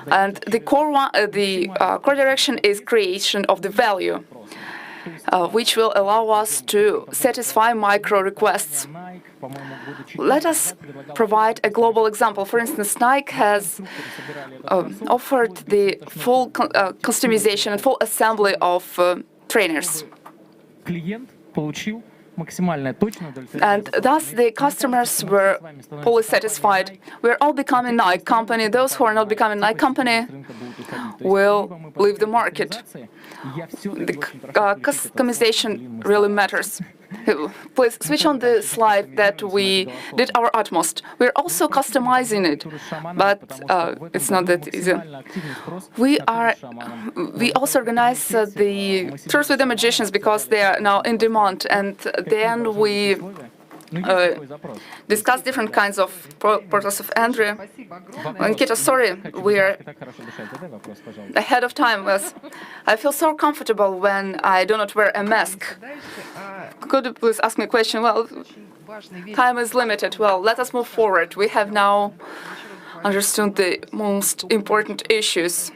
and the core direction is creation of the value, which will allow us to satisfy micro requests. Let us provide a global example. For instance, Nike has offered the full customization and full assembly of trainers. And thus the customers were fully satisfied. We're all becoming Nike company. Those who are not becoming Nike company will leave the market. The customization really matters. Please switch on the slide that we did our utmost. We're also customizing it, but it's not that easy. We also organize the tours with the magicians because they are now in demand, and then we discuss different kinds of portals of entry. Nikita, sorry, we are ahead of time. Yes. I feel so comfortable when I do not wear a mask. Could you please ask me a question? Well, time is limited. Well, let us move forward. We have now understood the most important issues.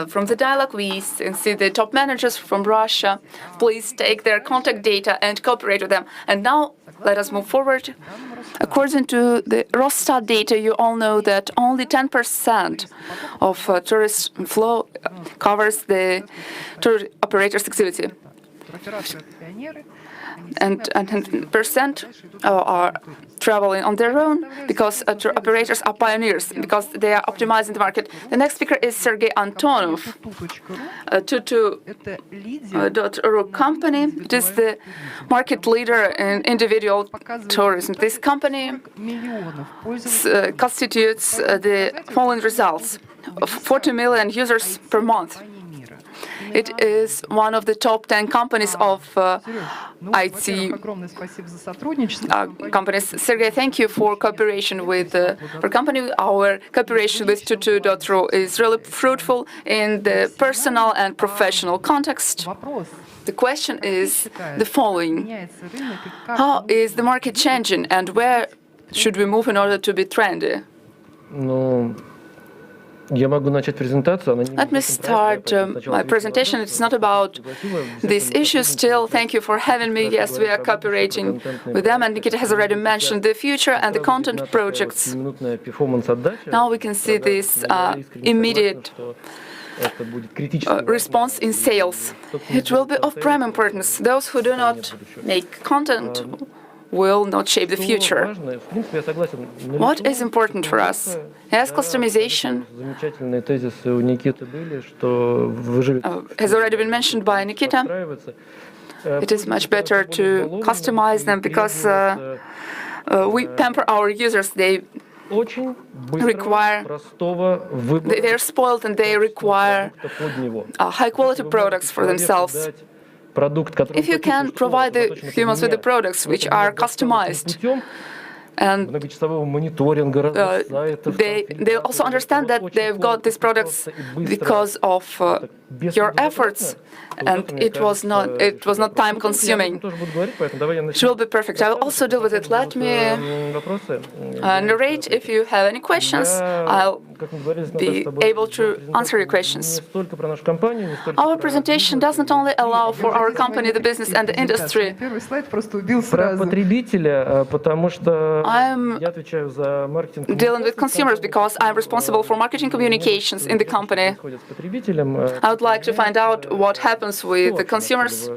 From the dialogue, we see the top managers from Russia. Please take their contact data and cooperate with them. And now, let us move forward. According to the Rosstat data, you all know that only 10% of tourist flow covers the tour operators' activity. And 10% are traveling on their own because tour operators are pioneers, because they are optimizing the market. The next speaker is Sergey Antonov, Tutu.ru company. It is the market leader in individual tourism. This company constitutes the following results: 40 million users per month. It is one of the top 10 companies of IT companies. Sergey, thank you for cooperation with our company. Our cooperation with Tutu.ru is really fruitful in the personal and professional context. The question is the following: how is the market changing, and where should we move in order to be trendy? Let me start my presentation. It's not about these issues still. Thank you for having me. Yes, we are cooperating with them, and Nikita has already mentioned the future and the content projects. Now we can see this immediate response in sales. It will be of prime importance. Those who do not make content will not shape the future. What is important for us? Yes, customization has already been mentioned by Nikita. It is much better to customize them because we pamper our users. They are spoiled and they require high-quality products for themselves. If you can provide the humans with the products which are customized, and they also understand that they've got these products because of your efforts, and it was not time consuming. It will be perfect. I will also deal with it. Let me narrate. If you have any questions, I'll be able to answer your questions. Our presentation does not only allow for our company, the business, and the industry. I'm dealing with consumers because I'm responsible for marketing communications in the company. I would like to find out what happens with the consumers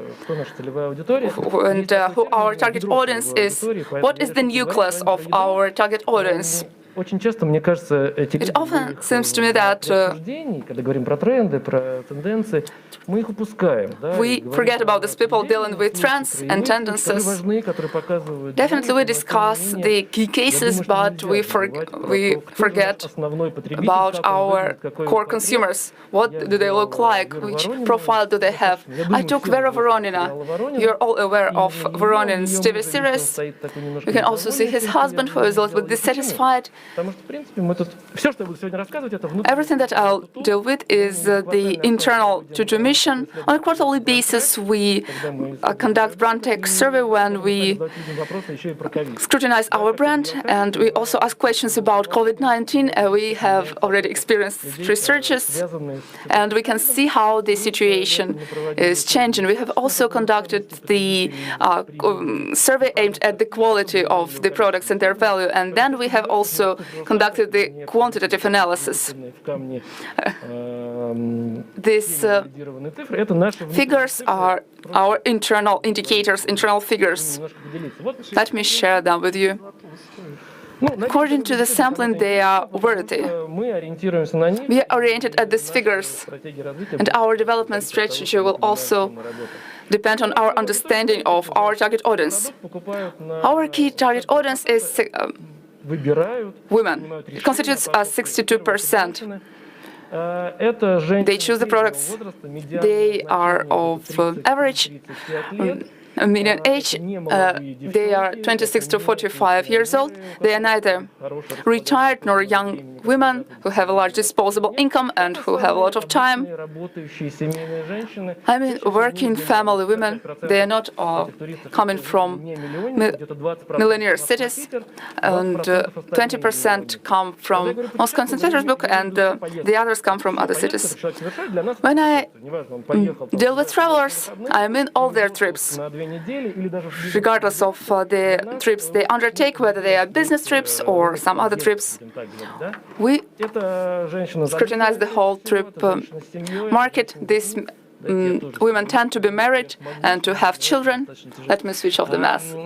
and who our target audience is. What is the nucleus of our target audience? It often seems to me that we forget about these people dealing with trends and tendencies. Definitely we discuss the key cases, but we forget about our core consumers. What do they look like? Which profile do they have? I took Vera Voronina. You're all aware of Voronin's TV series. You can also see his husband, who is a little bit dissatisfied. Everything that I'll deal with is the internal to mission. On a quarterly basis, we conduct brand tech survey when we scrutinize our brand, and we also ask questions about COVID-19. We have already experienced researches, and we can see how the situation is changing. We have also conducted the survey aimed at the quality of the products and their value, and then we have also conducted the quantitative analysis. These figures are our internal indicators, internal figures. Let me share them with you. According to the sampling, they are worthy. We are oriented at these figures, and our development strategy will also depend on our understanding of our target audience. Our key target audience is women. It constitutes 62%. They choose the products. They are of average median age. They are 26 to 45 years old. They are neither retired nor young women who have a large disposable income and who have a lot of time. I mean, working family women. They are not coming from millionaire cities, and 20% come from Moscow and St. Petersburg, and the others come from other cities. When I deal with travelers, I'm in all their trips, regardless of the trips they undertake, whether they are business trips or some other trips. We scrutinize the whole trip market. These women tend to be married and to have children. Let me switch off the mask.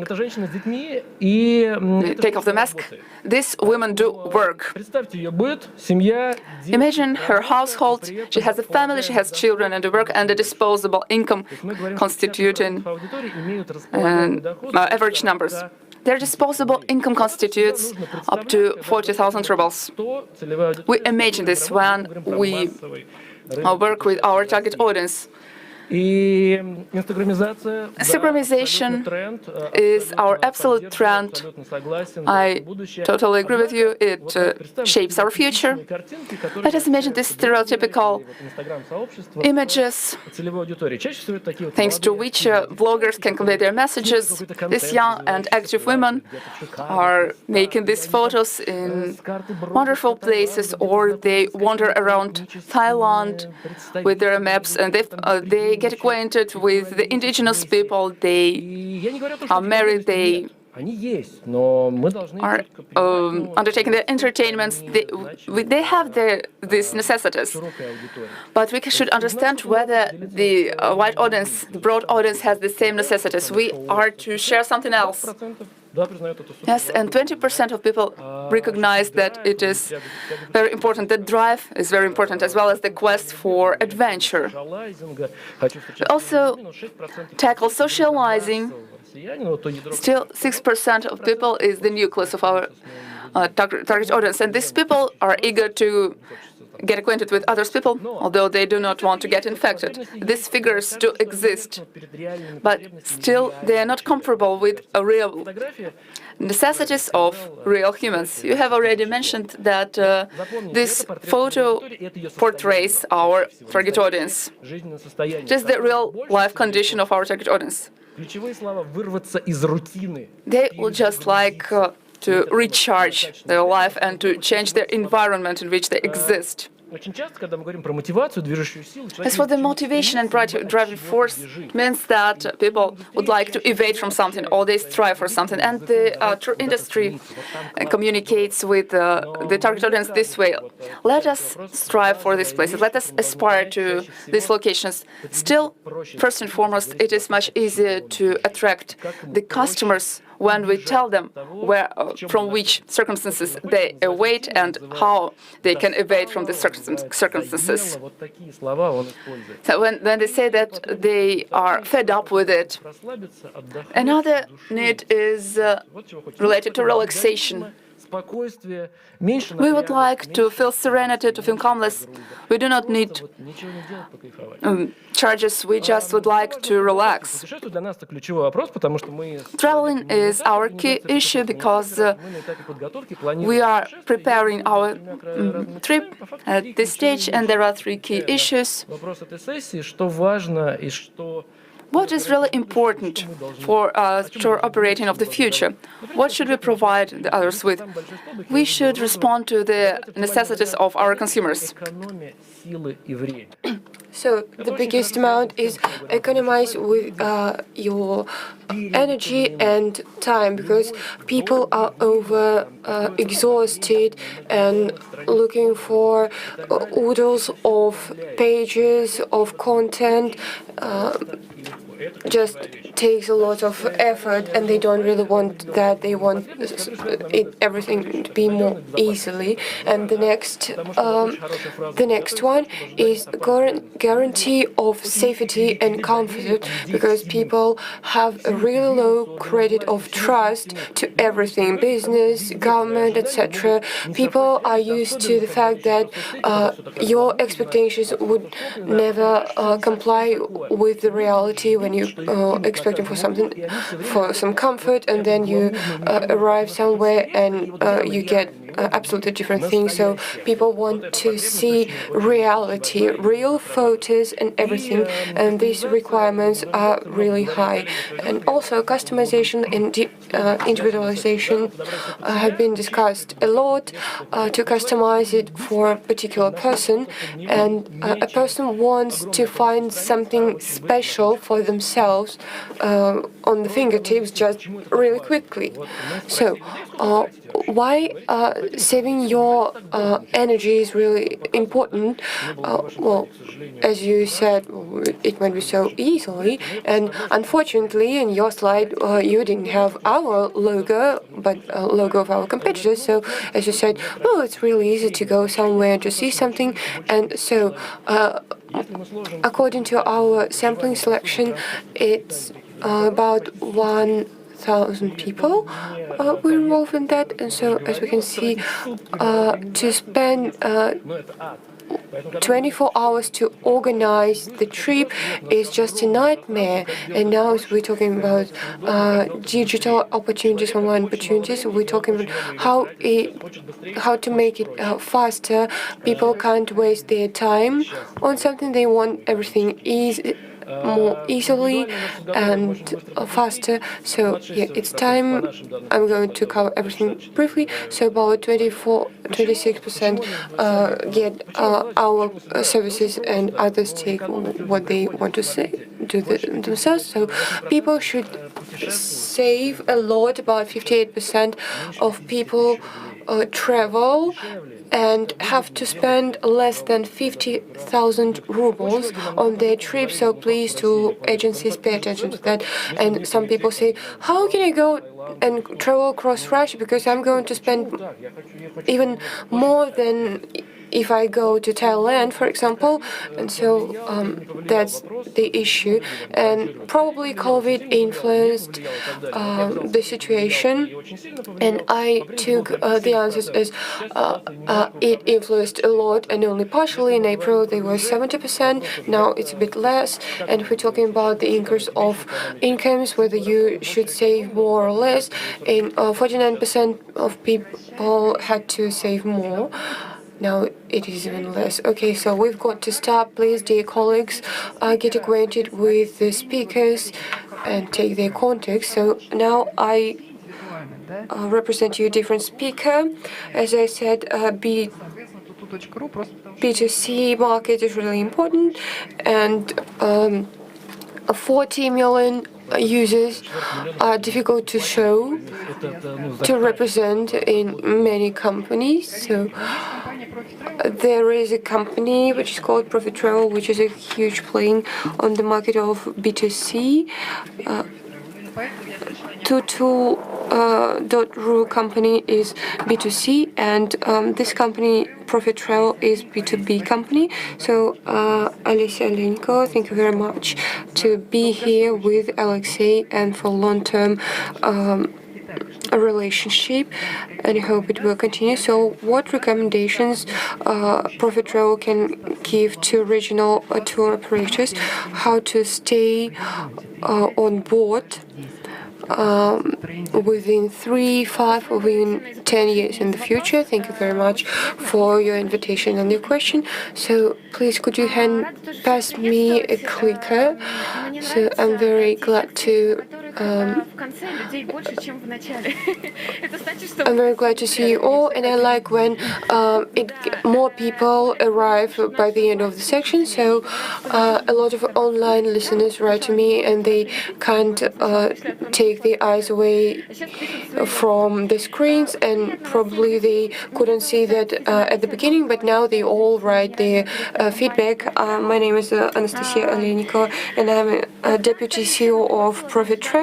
Take off the mask. These women do work. Imagine her household. She has a family, she has children and a work and a disposable income constituting average numbers. Their disposable income constitutes up to 40,000 rubles. We imagine this when we work with our target audience. Instagramization is our absolute trend. I totally agree with you. It shapes our future. Let us imagine these stereotypical images, thanks to which bloggers can convey their messages. These young and active women are making these photos in wonderful places, or they wander around Thailand with their maps, and they get acquainted with the indigenous people. They are married. They are undertaking their entertainments. They have these necessities. But we should understand whether the wide audience, the broad audience, has the same necessities. We are to share something else. Yes, and 20% of people recognize that it is very important. The drive is very important, as well as the quest for adventure. We also tackle socializing. Still, 6% of people is the nucleus of our target audience, and these people are eager to get acquainted with other people, although they do not want to get infected. These figures do exist, but still they are not comparable with real necessities of real humans. You have already mentioned that this photo portrays our target audience. It is the real life condition of our target audience. They will just like to recharge their life and to change their environment in which they exist. As for the motivation and driving force, it means that people would like to evade from something or they strive for something. And the tour industry communicates with the target audience this way. Let us strive for these places. Let us aspire to these locations. Still, first and foremost, it is much easier to attract the customers when we tell them from which circumstances they evade and how they can evade from the circumstances. So when they say that they are fed up with it, another need is related to relaxation. We would like to feel serenity, to feel calmness. We do not need charges, we just would like to relax. Traveling is our key issue because we are preparing our trip at this stage, and there are three key issues. What is really important for tour operating of the future? What should we provide the others with? We should respond to the necessities of our consumers. So the biggest amount is economize with your energy and time, because people are exhausted and looking for oodles of pages of content. Just takes a lot of effort, and they don't really want that. They want everything to be more easily. And the next one is guarantee of safety and comfort, because people have a really low credit of trust to everything, business, government, etc. People are used to the fact that your expectations would never comply with the reality when you expecting for something, for some comfort, and then you arrive somewhere and you get absolutely different things. So people want to see reality, real photos and everything, and these requirements are really high. And also customization and individualization have been discussed a lot to customize it for a particular person, and a person wants to find something special for themselves on the fingertips just really quickly. So why saving your energy is really important? Well, as you said, it might be so easily, and unfortunately in your slide you didn't have our logo, but a logo of our competitors. So as you said, well, it's really easy to go somewhere to see something, and so according to our sampling selection, it's about 1,000 people were involved in that. And so, as we can see, to spend 24 hours to organize the trip is just a nightmare. And now, as we're talking about digital opportunities, online opportunities, we're talking about how to make it faster. People can't waste their time on something. They want everything more easily and faster. So yeah, it's time. I'm going to cover everything briefly. So about 26% get our services, and others take what they want to say themselves. So people should save a lot. About 58% of people travel and have to spend less than 50,000 rubles on their trip. So please, to agencies, pay attention to that. And some people say, how can I go and travel across Russia, because I'm going to spend even more than if I go to Thailand, for example. And so that's the issue. And probably COVID influenced the situation. And I took the answers as it influenced a lot and only partially. In April, they were 70%. Now it's a bit less. And if we're talking about the increase of incomes, whether you should save more or less, in 49% of people had to save more. Now it is even less. Okay, so we've got to stop. Please, dear colleagues, get acquainted with the speakers and take their context. So now I represent you a different speaker. As I said, B2C market is really important, and 40 million users are difficult to show, to represent in many companies. So there is a company which is called Profitravel, which is a huge playing on the market of B2C. Tutu.ru company is B2C, and this company, Profitravel, is B2B company. So, Alexey Alenko, thank you very much to be here with Alexey and for long-term relationship, and I hope it will continue. So, what recommendations Profitravel can give to regional tour operators? How to stay on board within 3, 5, or within 10 years in the future. Thank you very much for your invitation and your question. So please, could you pass me a clicker? So I'm very glad to I'm very glad to see you all, and I like when more people arrive by the end of the section. So a lot of online listeners write to me, and they can't take their eyes away from the screens, and probably they couldn't see that at the beginning, but now they all write their feedback. My name is Anastasia Oleniko, and I'm a deputy CEO of Profitravel.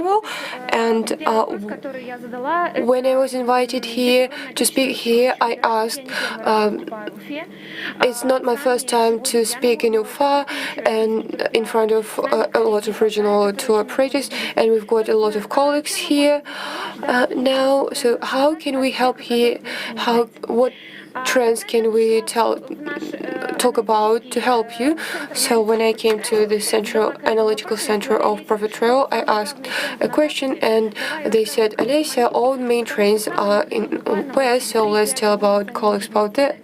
And when I was invited here to speak here, I asked, it's not my first time to speak in Ufa and in front of a lot of regional tour operators, and we've got a lot of colleagues here now. So how can we help here? What trends can we talk about to help you? So when I came to the central analytical center of Profitravel, I asked a question, and they said, Alessia, all the main trends are in West, so let's tell about colleagues about that.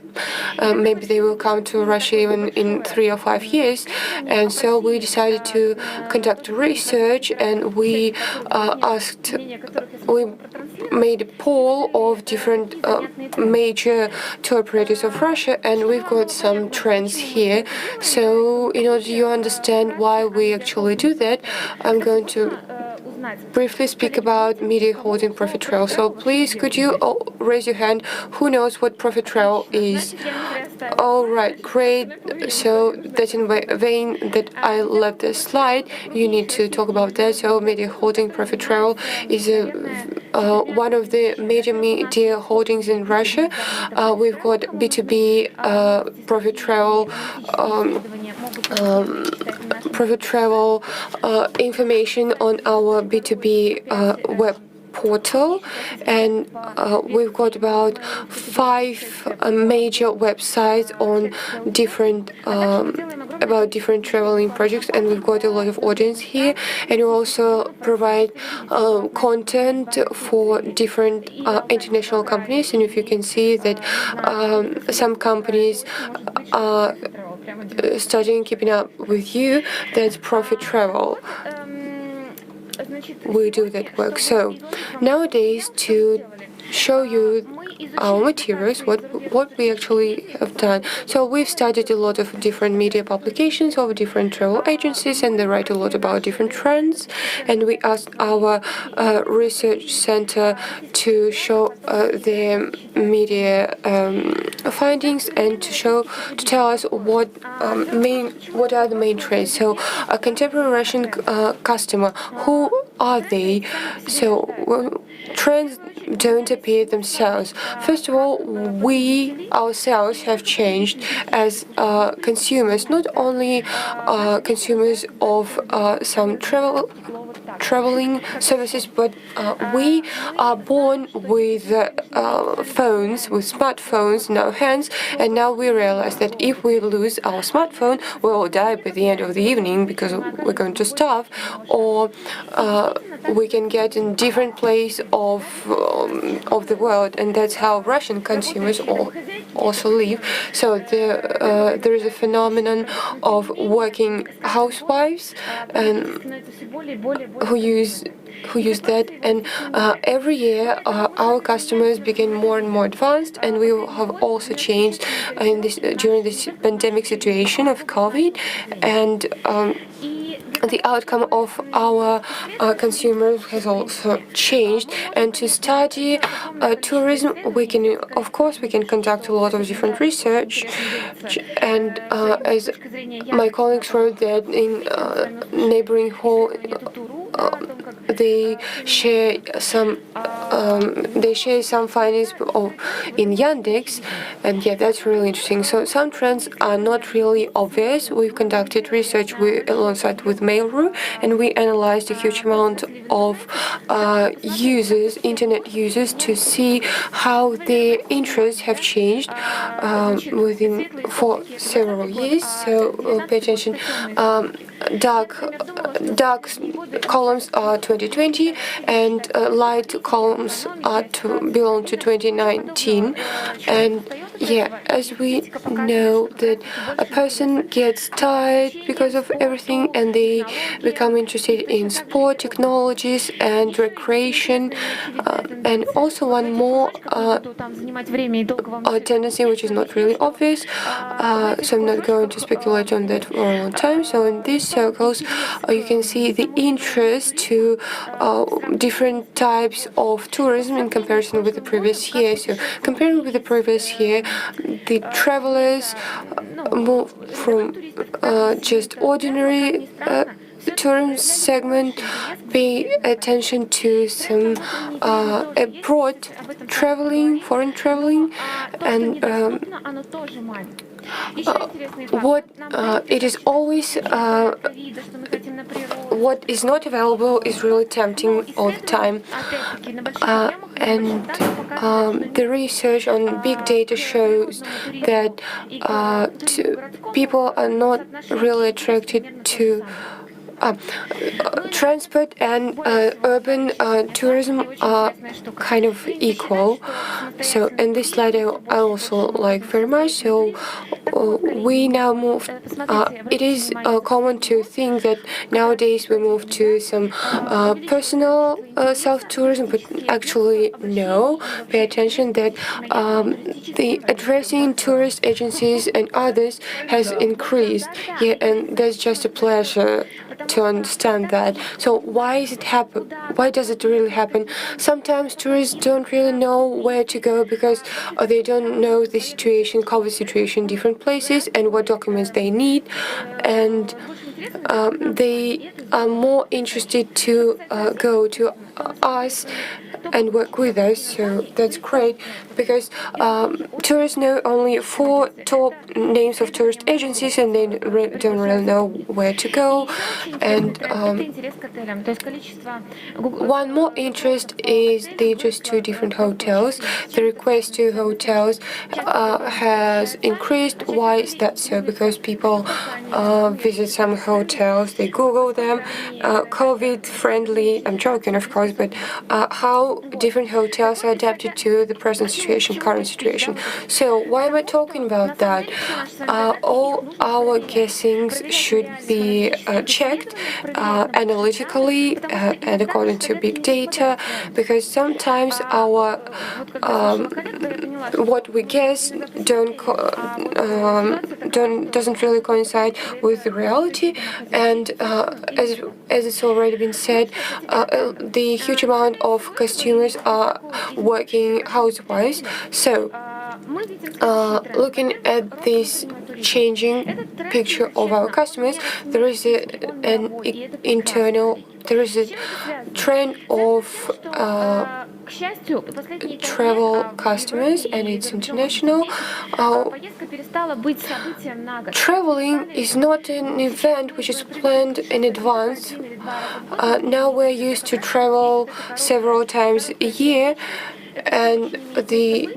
Maybe they will come to Russia even in 3 or 5 years. And so we decided to conduct research, and we made a poll of different major tour operators of Russia, and we've got some trends here. So in order you understand why we actually do that, I'm going to briefly speak about media holding Profitravel. So please, could you raise your hand who knows what Profitravel is? All right, great. So that's in vain that I left the slide. You need to talk about that. So media holding Profitravel is one of the major media holdings in Russia. We've got B2B Profitravel information on our B2B web portal, and we've got about 5 major websites on different about different traveling projects, and we've got a lot of audience here. And we also provide content for different international companies, and if you can see that some companies are starting keeping up with you, that's Profitravel. We do that work. So nowadays, to show you our materials, what we actually have done. So we've studied a lot of different media publications of different travel agencies, and they write a lot about different trends. And we asked our research center to show their media findings, and to tell us what are the main trends. So a contemporary Russian customer, who are they? So trends don't appear themselves. First of all, we ourselves have changed as consumers, not only consumers of some traveling services, but we are born with phones, with smartphones in our hands, and now we realize that if we lose our smartphone, we will die by the end of the evening because we're going to starve, or we can get in different place of the world, and that's how Russian consumers also live. So there is a phenomenon of working housewives, and who use that, and every year our customers became more and more advanced, and we have also changed during this pandemic situation of COVID, and the outcome of our consumers has also changed. And to study tourism, we can conduct a lot of different research, and as my colleagues wrote that in neighboring hall, they share some findings in Yandex, and that's really interesting. So some trends are not really obvious. We've conducted research alongside with Mail.ru, and we analyzed a huge amount of internet users, to see how their interests have changed for several years. So pay attention. Dark columns are 2020, and light columns belong to 2019. And as we know that a person gets tired because of everything, and they become interested in sport, technologies, and recreation. And also one more tendency, which is not really obvious, so I'm not going to speculate on that for a long time. So in these circles, you can see the interest to different types of tourism in comparison with the previous year. So comparing with the previous year, the travelers move from just ordinary tourism segment, pay attention to some abroad traveling, foreign traveling, and what is not available is really tempting all the time. And the research on big data shows that people are not really attracted to transport and urban tourism are kind of equal. So in this slide I also like very much. So we now move. It is common to think that nowadays we move to some personal self-tourism, but actually no. Pay attention that the addressing tourist agencies and others has increased. And that's just a pleasure to understand that. So why does it really happen? Sometimes tourists don't really know where to go because they don't know the COVID situation in different places and what documents they need, and they are more interested to go to us and work with us. So that's great, because tourists know only 4 top names of tourist agencies, and they don't really know where to go. And one more interest is the interest to different hotels. The request to hotels has increased. Why is that so? Because people visit some hotels, they Google them, COVID friendly. I'm joking, of course, but how different hotels are adapted to the present situation, current situation. So why am I talking about that? All our guessings should be checked analytically and according to big data, because sometimes our what we guess doesn't really coincide with the reality. And as it's already been said, the huge amount of consumers are working housewives. So looking at this changing picture of our customers, there is a trend of travel customers, and it's international. Traveling is not an event which is planned in advance. Now we're used to travel several times a year, and the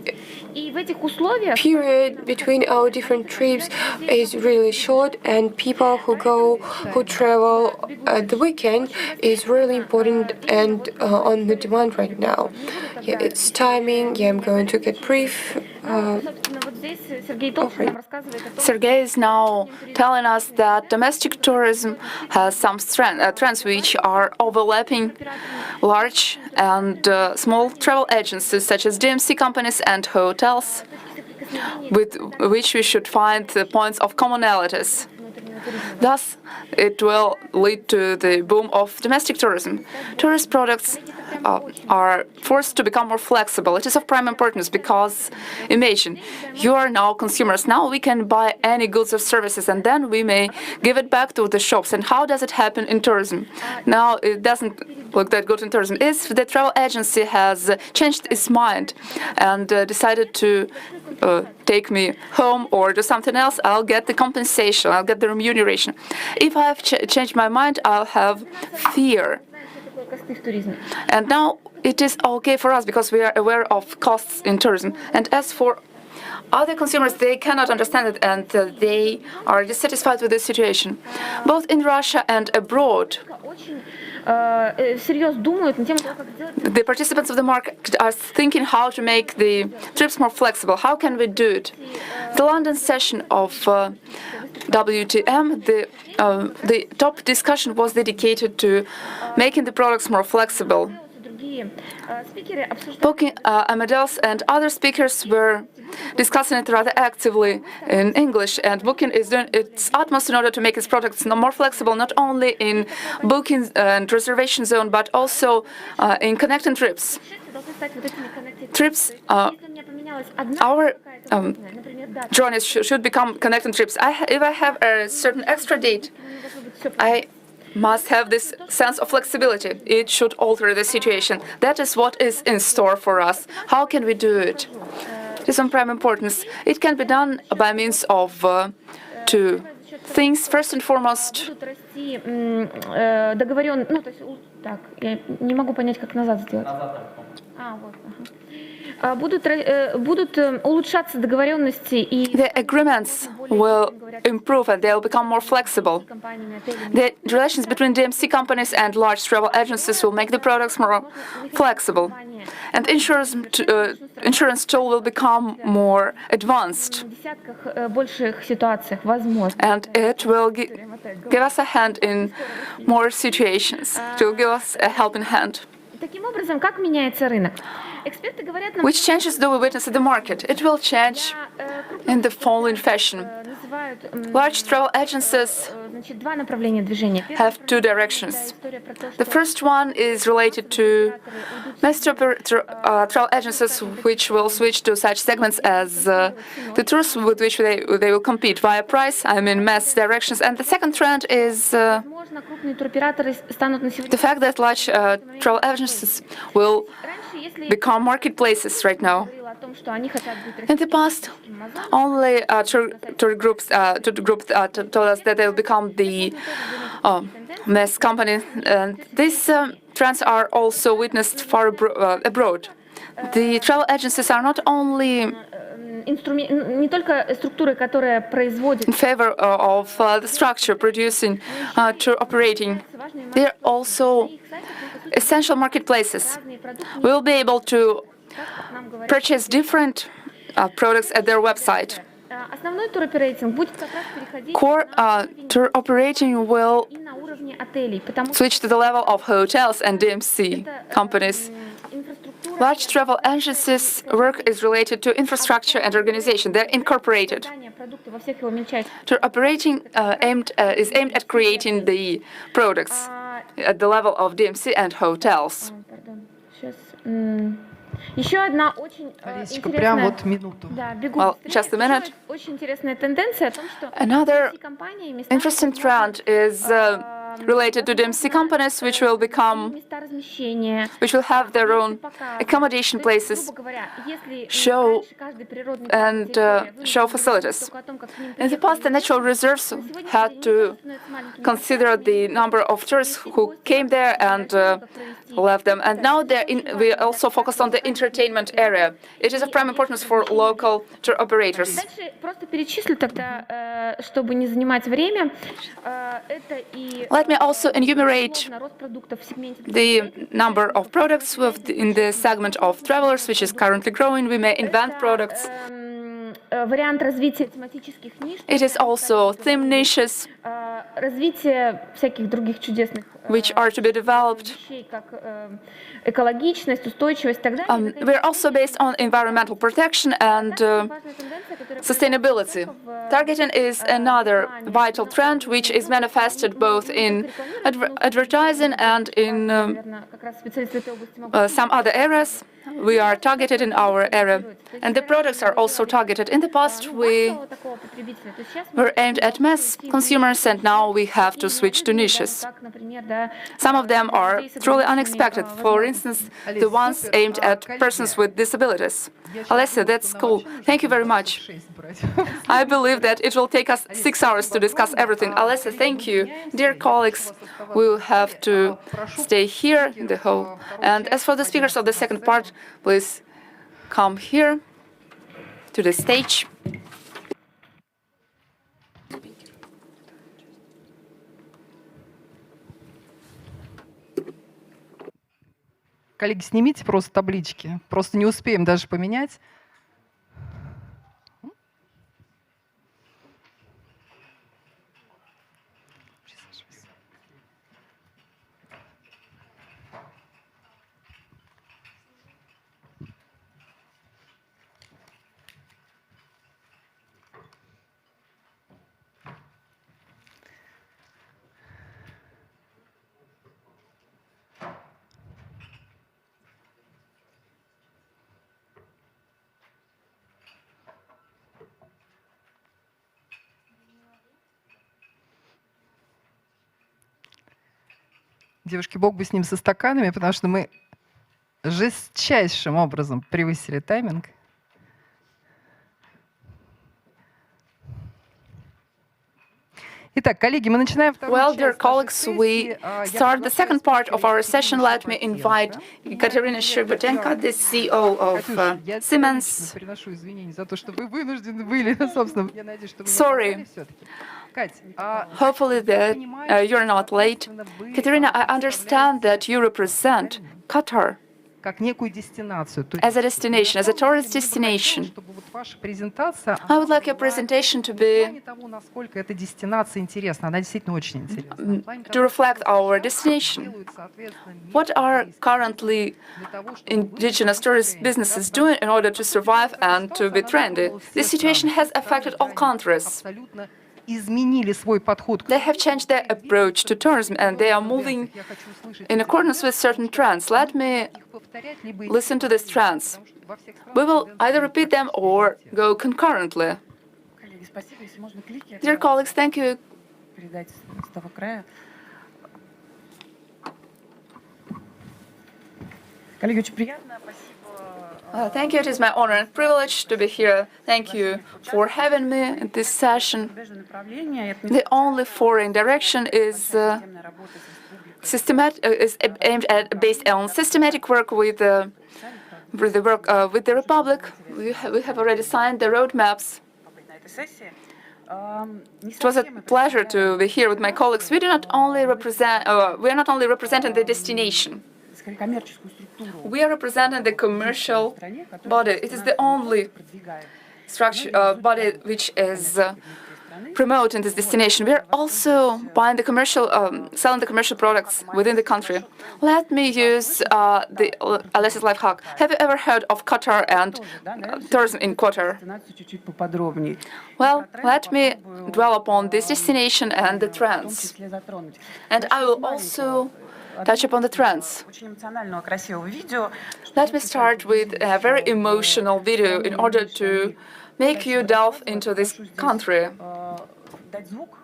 period between our different trips is really short, and people who travel at the weekend is really important and on the demand right now. It's timing. I'm going to get brief. Sergey is now telling us that domestic tourism has some trends which are overlapping large and small travel agencies such as DMC companies and hotels, with which we should find the points of commonalities. Thus, it will lead to the boom of domestic tourism. Tourist products are forced to become more flexible. It is of prime importance because, imagine, you are now consumers. Now we can buy any goods or services and then we may give it back to the shops. And how does it happen in tourism? Now it doesn't look that good in tourism. If the travel agency has changed its mind and decided to take me home or do something else, I'll get the compensation, I'll get the remuneration. If I've changed my mind, I'll have fear. And now it is okay for us because we are aware of costs in tourism. And as for other consumers, they cannot understand it and they are dissatisfied with the situation. Both in Russia and abroad, the participants of the market are thinking how to make the trips more flexible. How can we do it? The London session of WTM, the top discussion was dedicated to making the products more flexible. Booking Amadeus and other speakers were discussing it rather actively in English, and Booking is doing its utmost in order to make its products more flexible, not only in booking and reservation zone, but also in connecting trips. Our journeys should become connecting trips. If I have a certain extra date, I must have this sense of flexibility. It should alter the situation. That is what is in store for us. How can we do it? It is of prime importance. It can be done by means of two things. First and foremost, the agreements will improve and they will become more flexible. The relations between DMC companies and large travel agencies will make the products more flexible. And insurance tool will become more advanced. And it will give us a hand in more situations. It will give us a helping hand. Which changes do we witness in the market? It will change in the following fashion. Large travel agencies have two directions. The first one is related to mass travel agencies, which will switch to such segments as the tours with which they will compete via price, mass directions. And the second trend is the fact that large travel agencies will become marketplaces right now. In the past, only tour groups told us that they will become the mass company, and these trends are also witnessed far abroad. The travel agencies are not only in favor of the structure producing tour operating, they are also essential marketplaces. We will be able to purchase different products at their website. Core tour operating will switch to the level of hotels and DMC companies. Large travel agencies' work is related to infrastructure and organization. They're incorporated. Tour operating is aimed at creating the products at the level of DMC and hotels. Well, just a minute. Another interesting trend is related to DMC companies, which will have their own accommodation places, show facilities. In the past, the natural reserves had to consider the number of tourists who came there and left them. And now we also focus on the entertainment area. It is of prime importance for local tour operators. Let me also enumerate the number of products in the segment of travelers, which is currently growing. We may invent products вариант развития тематических ниш. It is also theme niches Развитие всяких других чудесных which are to be developed. вещей, как экологичность, устойчивость и так далее. We're also based on environmental protection and sustainability. Targeting is another vital trend which is manifested both in advertising and in some other areas. We are targeted in our area, and the products are also targeted. In the past, we were aimed at mass consumers, and now we have to switch to niches. Some of them are truly unexpected. For instance, the ones aimed at persons with disabilities. Alessia, that's cool. Thank you very much. I believe that it will take us 6 hours to discuss everything. Alessia, thank you. Dear colleagues, we will have to stay here in the hall. And as for the speakers of the second part, please come here to the stage. Коллеги, снимите просто таблички. Просто не успеем даже поменять. Девушки, бог бы с ним со стаканами, потому что мы жестчайшим образом превысили тайминг. Итак, коллеги, мы начинаем вторую Well, часть dear нашей colleagues, we сессии. start the second part of our session. Let me invite Katerina Shcherbatenko, the CEO of Я Siemens. приношу извинения за то, что вы вынуждены были, собственно, я надеюсь, что вы не Sorry. опоздали все-таки. Кать, Hopefully that you're not late. Katerina, I understand that you represent Qatar как некую дестинацию. То as a destination, as a tourist destination. чтобы вот ваша презентация I would like your presentation to в be плане того, насколько эта дестинация интересна. Она действительно очень интересна. В плане to того, reflect our что destination. делают, соответственно, What are местные currently для того, чтобы indigenous tourist businesses doing in order to survive and to be trendy? This situation has affected all countries. абсолютно изменили свой подход к They have changed their approach to tourism and they are moving Я хочу услышать in accordance with certain trends. Let me их повторять, либо listen to these trends. потому что во всех странах We will either repeat them or go concurrently. Коллеги, спасибо. Если можно, клики Dear colleagues, thank you. передать с того края. Коллеги, очень приятно. Спасибо. Thank you. It is my honor and privilege to be here. Thank you for having me in this session. Зарубежное направление. Это The only foreign direction is системная работа с республикой. is aimed at based on systematic work with the Republic. We have already signed the roadmaps. На этой сессии. It was a pleasure to be here with my colleagues. We are not only representing the destination. Скорее, коммерческую структуру We are representing the commercial в стране, которая body. It is the only продвигает body which is promoting this destination. We are also buying the selling the commercial products within the country. Let me use the Alessia's life hack. Have you ever heard of Qatar and tourism in Qatar? дестинацию чуть-чуть поподробнее. Well, let me dwell upon this destination and the В том trends. числе затронуть. And I will also touch upon the trends. Очень эмоционального, красивого видео. Let me start with a very emotional video in order to make you delve into this country. Дать звук.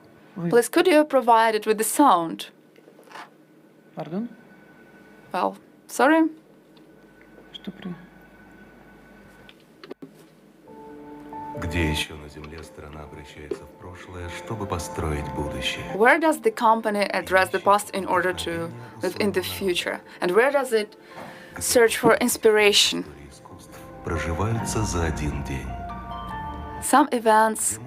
Please, could you provide it with the sound? Пардон. Well, sorry. Что при... Где еще на Земле страна обращается в прошлое, чтобы построить будущее? Where does the company address the past in order to live in the future? And where does it search for inspiration? Истории искусств проживаются за один день. Some events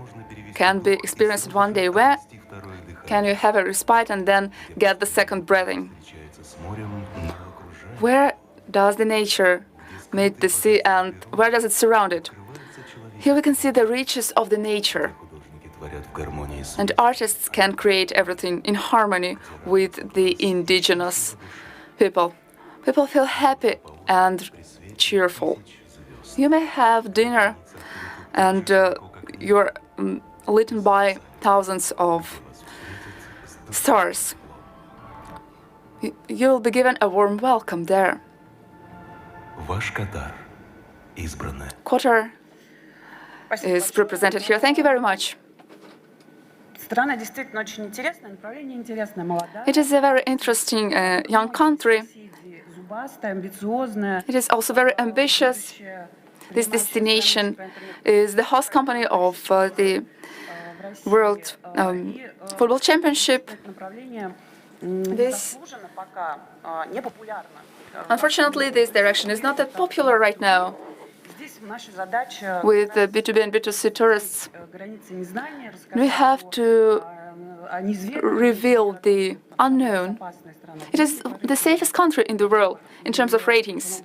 can be experienced in one day. Where Вести второе дыхание can you have a respite and then get the second breathing? встречается с морем, но окружает Where does the nature meet the sea and where does it surround it? человек. Here we can see the riches of the nature. Художники творят в гармонии с And artists can create everything in harmony with the indigenous people. People feel happy and cheerful. You may have dinner and you're lit by thousands of stars. You'll be given a warm welcome there. ваш Катар, избранное. Qatar is represented here. Thank you very much. Страна действительно очень интересная, направление интересное, молодая. It is a very interesting young country. Зубастая, амбициозная. It is also very ambitious. This destination is the host company of the World Football Championship. This, unfortunately, this direction is not that popular right now. With the B2B and B2C tourists, we have to reveal the unknown. It is the safest country in the world in terms of ratings.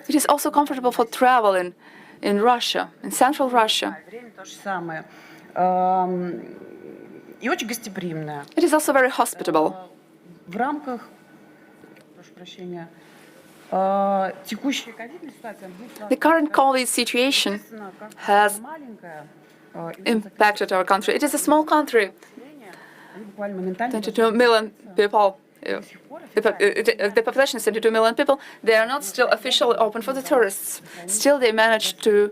It is also comfortable for traveling in Russia, in central Russia. It is also very hospitable. The current COVID situation has impacted our country. It is a small country, 22 million people. The population is 22 million people. They are not still officially open for the tourists. Still, they managed to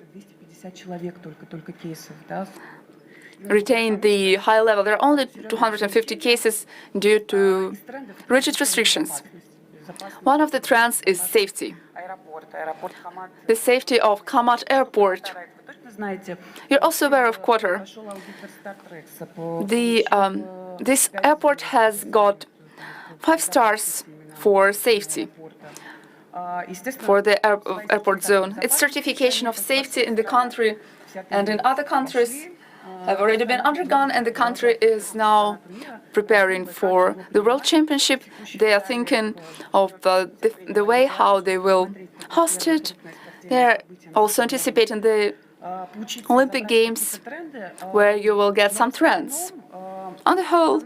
retain the high level. There are only 250 cases due to rigid restrictions. One of the trends is safety. The safety of Kamat Airport. You're also aware of Qatar. This airport has got 5 stars for safety, for the airport zone. Its certification of safety in the country and in other countries have already been undergone, and the country is now preparing for the World Championship. They are thinking of the way how they will host it. They're also anticipating the Olympic Games, where you will get some trends. On the whole,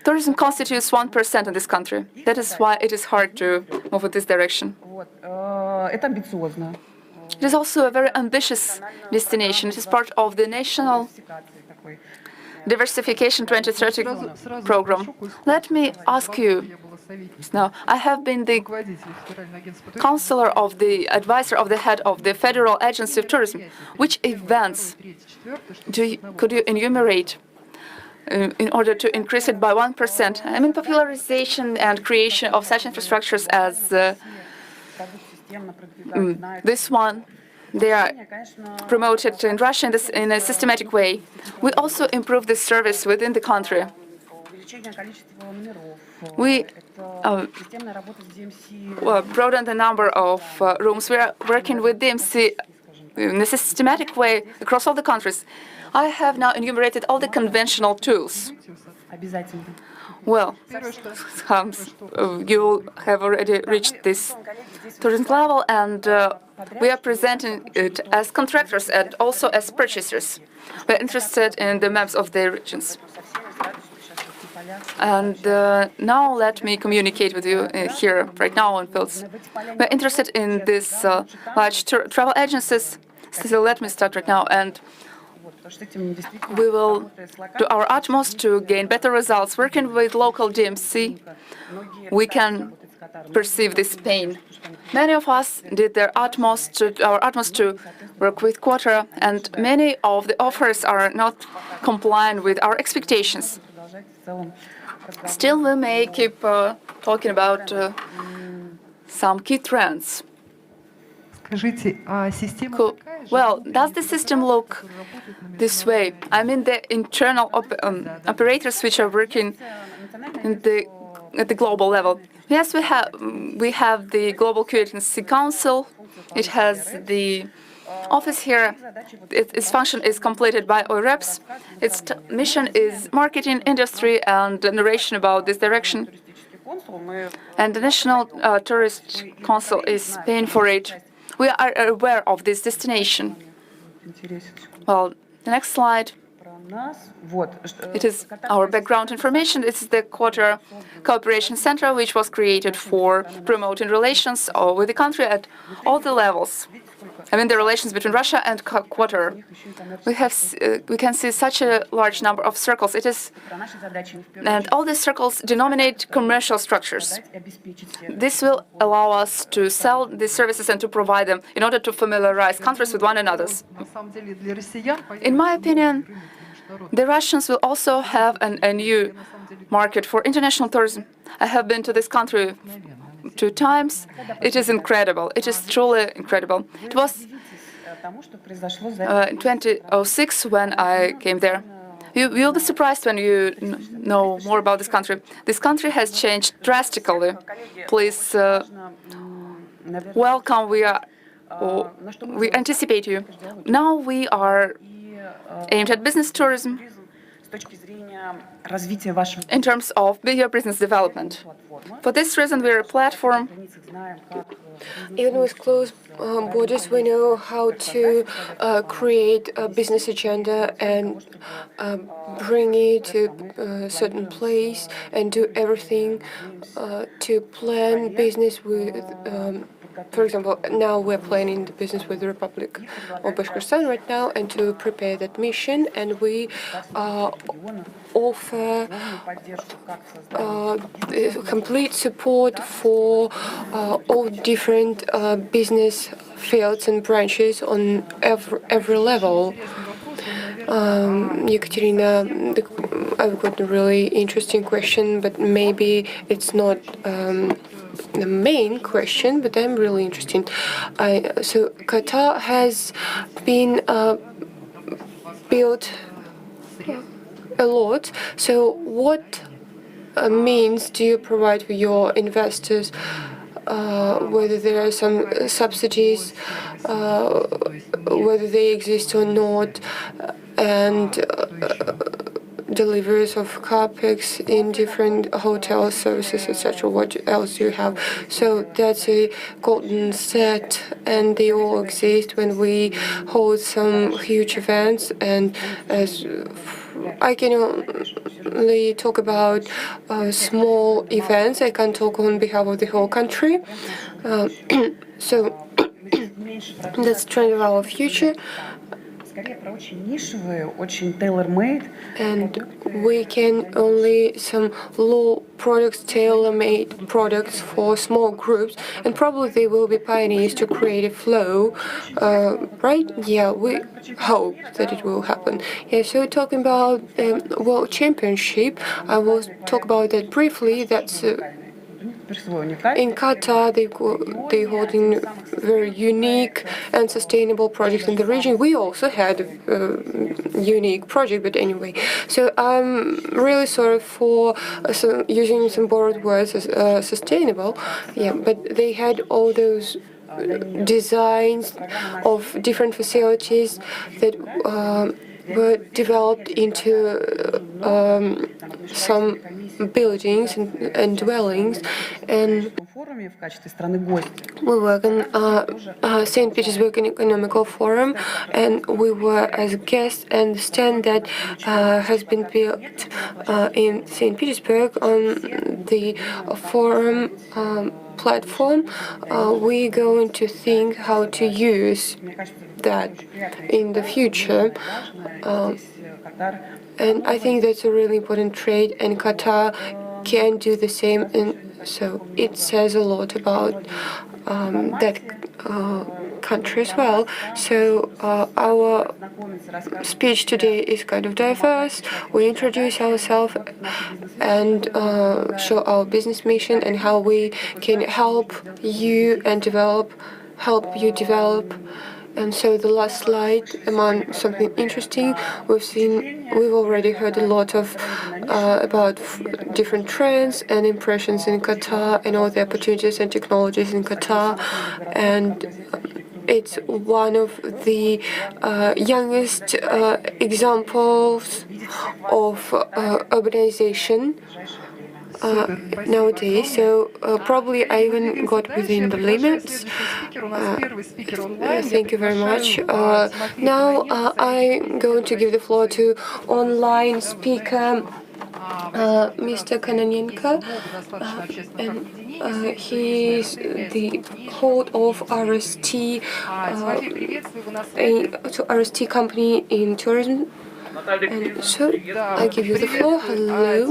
tourism constitutes 1% in this country. That is why it is hard to move in this direction. It is also a very ambitious destination. It is part of the National Diversification 2030 program. Let me ask you now, I have been the counselor of the advisor of the head of the Federal Agency of Tourism. Which events could you enumerate in order to increase it by 1%? I mean, popularization and creation of such infrastructures as this one. They are promoted in Russia in a systematic way. We also improve the service within the country. We broaden the number of rooms. We are working with DMC in a systematic way across all the countries. I have now enumerated all the conventional tools. Well, you have already reached this tourism level, and we are presenting it as contractors and also as purchasers. We're interested in the maps of the regions. And now let me communicate with you here, right now on fields. We're interested in these large travel agencies. So let me start right now, and we will do our utmost to gain better results. Working with local DMC, we can perceive this pain. Many of us did our utmost to work with Qatar, and many of the offers are not compliant with our expectations. Still, we may keep talking about some key trends. Cool. Well, does the system look this way? I mean, the internal operators which are working at the global level. Yes, we have the Global Curating Council. It has the office here. Its function is completed by OIREPS. Its mission is marketing, industry, and narration about this direction. And the National Tourist Council is paying for it. we are aware of this destination. Well, the next slide. It is our background information. This is the Qatar Cooperation Center, which was created for promoting relations with the country at all the levels. I mean, the relations between Russia and Qatar. We can see such a large number of circles. And all these circles denominate commercial structures. This will allow us to sell these services and to provide them in order to familiarize countries with one another. In my opinion, the Russians will also have a new market for international tourism. I have been to this country 2 times. It is incredible. It is truly incredible. It was in 2006 when I came there. You'll be surprised when you know more about this country. This country has changed drastically. Please welcome. We anticipate you. Now we are aimed at business tourism in terms of your business development. For this reason, we are a platform. Even with closed borders, we know how to create a business agenda and bring it to a certain place and do everything to plan business with. For example, now we're planning the business with the Republic of Bashkortostan right now, and to prepare that mission, and we offer complete support for all different business fields and branches on every level. Ekaterina, I've got a really interesting question, but maybe it's not the main question, but I'm really interested. So Qatar has been built a lot. So what means do you provide for your investors? Whether there are some subsidies, whether they exist or not, and deliveries of capex in different hotel services, etc. What else do you have? So that's a golden set, and they all exist when we hold some huge events. And as I can only talk about small events, I can't talk on behalf of the whole country. So that's trend of our future. And we can only some low products, tailor-made products for small groups, and probably they will be pioneers to create a flow, right? Yeah, we hope that it will happen. Yeah, so talking about World Championship, I will talk about that briefly. That's in Qatar, they holding very unique and sustainable projects in the region. We also had a unique project, but anyway. So I'm really sorry for using some borrowed words as sustainable. Yeah, but they had all those designs of different facilities that were developed into some buildings and dwellings, and we work in St. Petersburg Economical Forum, and we were as guests, and the stand that has been built in St. Petersburg on the forum platform. We're going to think how to use that in the future. And I think that's a really important trait, and Qatar can do the same. And so it says a lot about that country as well. So our speech today is kind of diverse. We introduce ourselves and show our business mission and how we can help you and help you develop. And so the last slide, among something interesting, we've already heard a lot of about different trends and impressions in Qatar and all the opportunities and technologies in Qatar. And it's one of the youngest examples of urbanization. nowadays, so probably I even got within the limits. Thank you very much. Now I'm going to give the floor to online speaker Mr. Kononenko, and he is the head of RST, RST company in tourism. And so I give you the floor. Hello.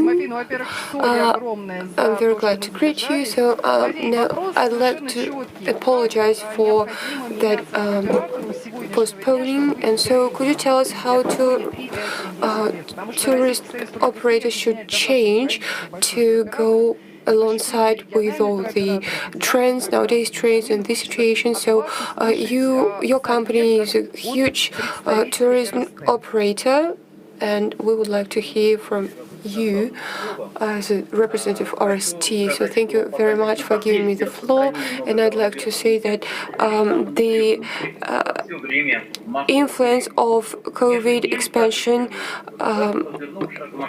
I'm very glad to greet you. So now I'd like to apologize for that postponing. And so could you tell us how tourist operators should change to go alongside with all the trends, nowadays trends in this situation? So your company is a huge tourism operator, and we would like to hear from you as a representative of RST. So thank you very much for giving me the floor. And I'd like to say that the influence of COVID expansion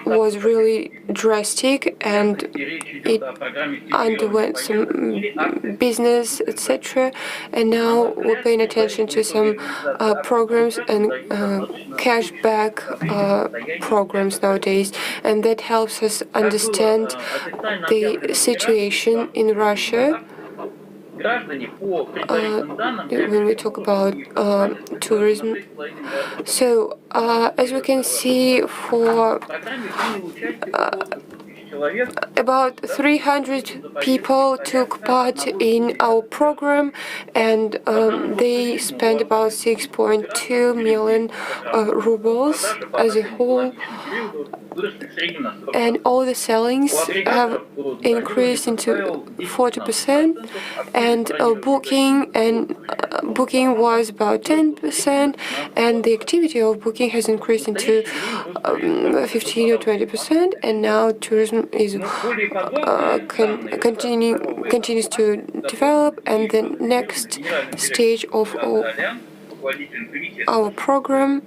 was really drastic, and it underwent some business, etc. And now we're paying attention to some programs and cashback programs nowadays, and that helps us understand the situation in Russia. When we talk about tourism. So, as we can see, for about 300 people took part in our program, and they spent about 6.2 million rubles as a whole. And all the sellings have increased into 40%, and booking was about 10%, and the activity of booking has increased into 15 or 20%, and now tourism is continues to develop, and the next stage of our program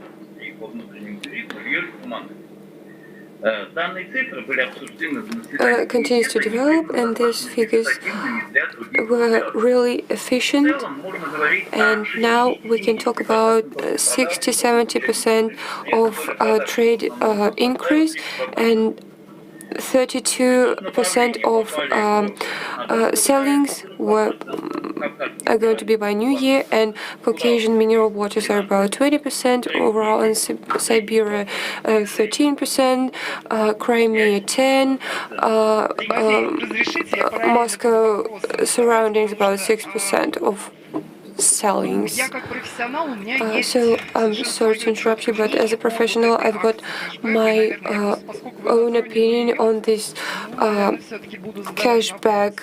continues to develop, and these figures were really efficient, and now we can talk about 60-70% of trade increase, and 32% of sellings are going to be by New Year, and Caucasian mineral waters are about 20% overall, in Siberia 13%, Crimea 10%, Moscow surroundings about 6% of sellings. So I'm sorry to interrupt you, but as a professional, I've got my own opinion on this cashback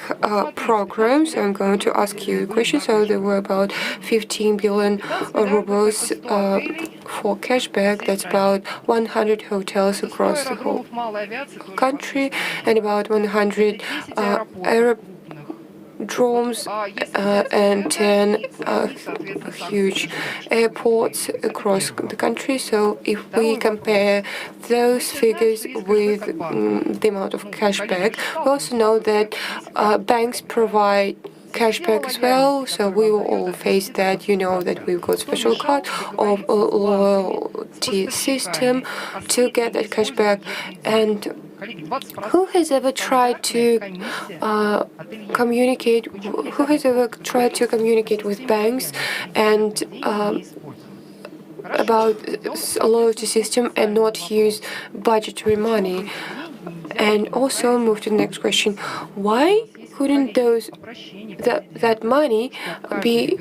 program. So I'm going to ask you a question. So there were about 15 billion rubles for cashback. That's about 100 hotels across the whole country, and about 100 aerodromes and 10 huge airports across the country. So if we compare those figures with the amount of cashback, we also know that banks provide cashback as well, so we will all face that. You know that we've got special card of a loyalty system to get that cashback. And who has ever tried to communicate? Who has ever tried to communicate with banks and about a loyalty system and not use budgetary money? And also move to the next question: why couldn't that money be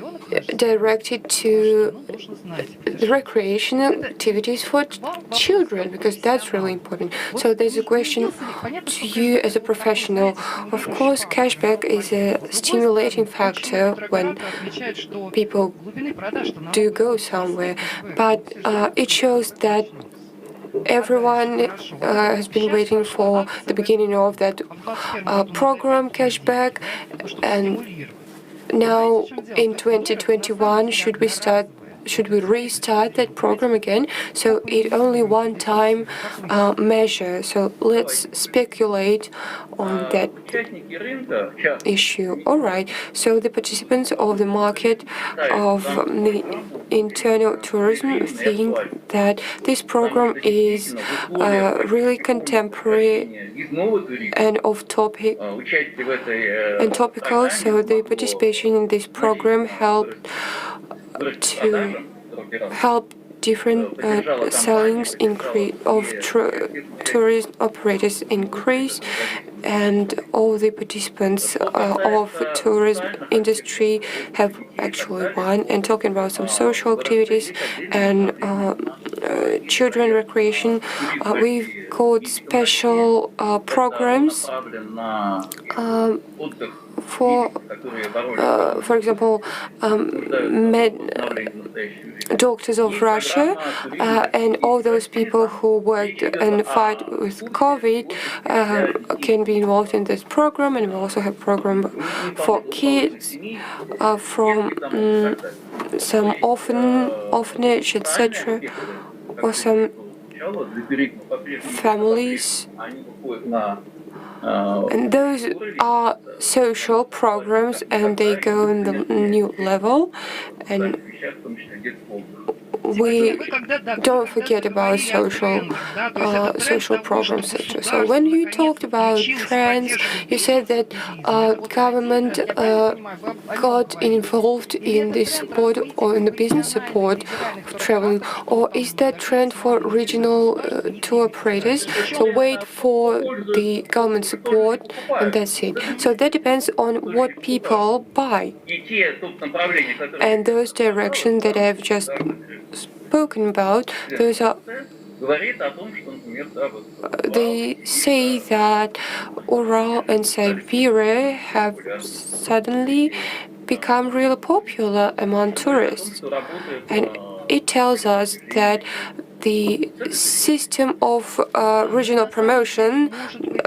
directed to the recreational activities for children? Because that's really important. So there's a question to you as a professional. Of course, cashback is a stimulating factor when people do go somewhere, but it shows that everyone has been waiting for the beginning of that program, cashback, and now in 2021, should we start should we restart that program again? So it only one-time measure. So let's speculate on that issue. All right. So the participants of the market of the internal tourism think that this program is really contemporary and off-topic and topical. So the participation in this program helped different sellings of tourism operators increase, and all the participants of tourism industry have actually won. And talking about some social activities and children recreation, we've got special programs for example, doctors of Russia and all those people who worked and fight with COVID can be involved in this program. And we also have program for kids from some orphanage, etc., or some families. And those are social programs, and they go in the new level. And we don't forget about social programs, etc. So when you talked about trends, you said that government got involved in the support or in the business support of traveling, or is that trend for regional tour operators? So wait for the government support and that's it. So that depends on what people buy. And those directions that I've just spoken about, those are, they say that Ural and Siberia have suddenly become really popular among tourists. And it tells us that the system of regional promotion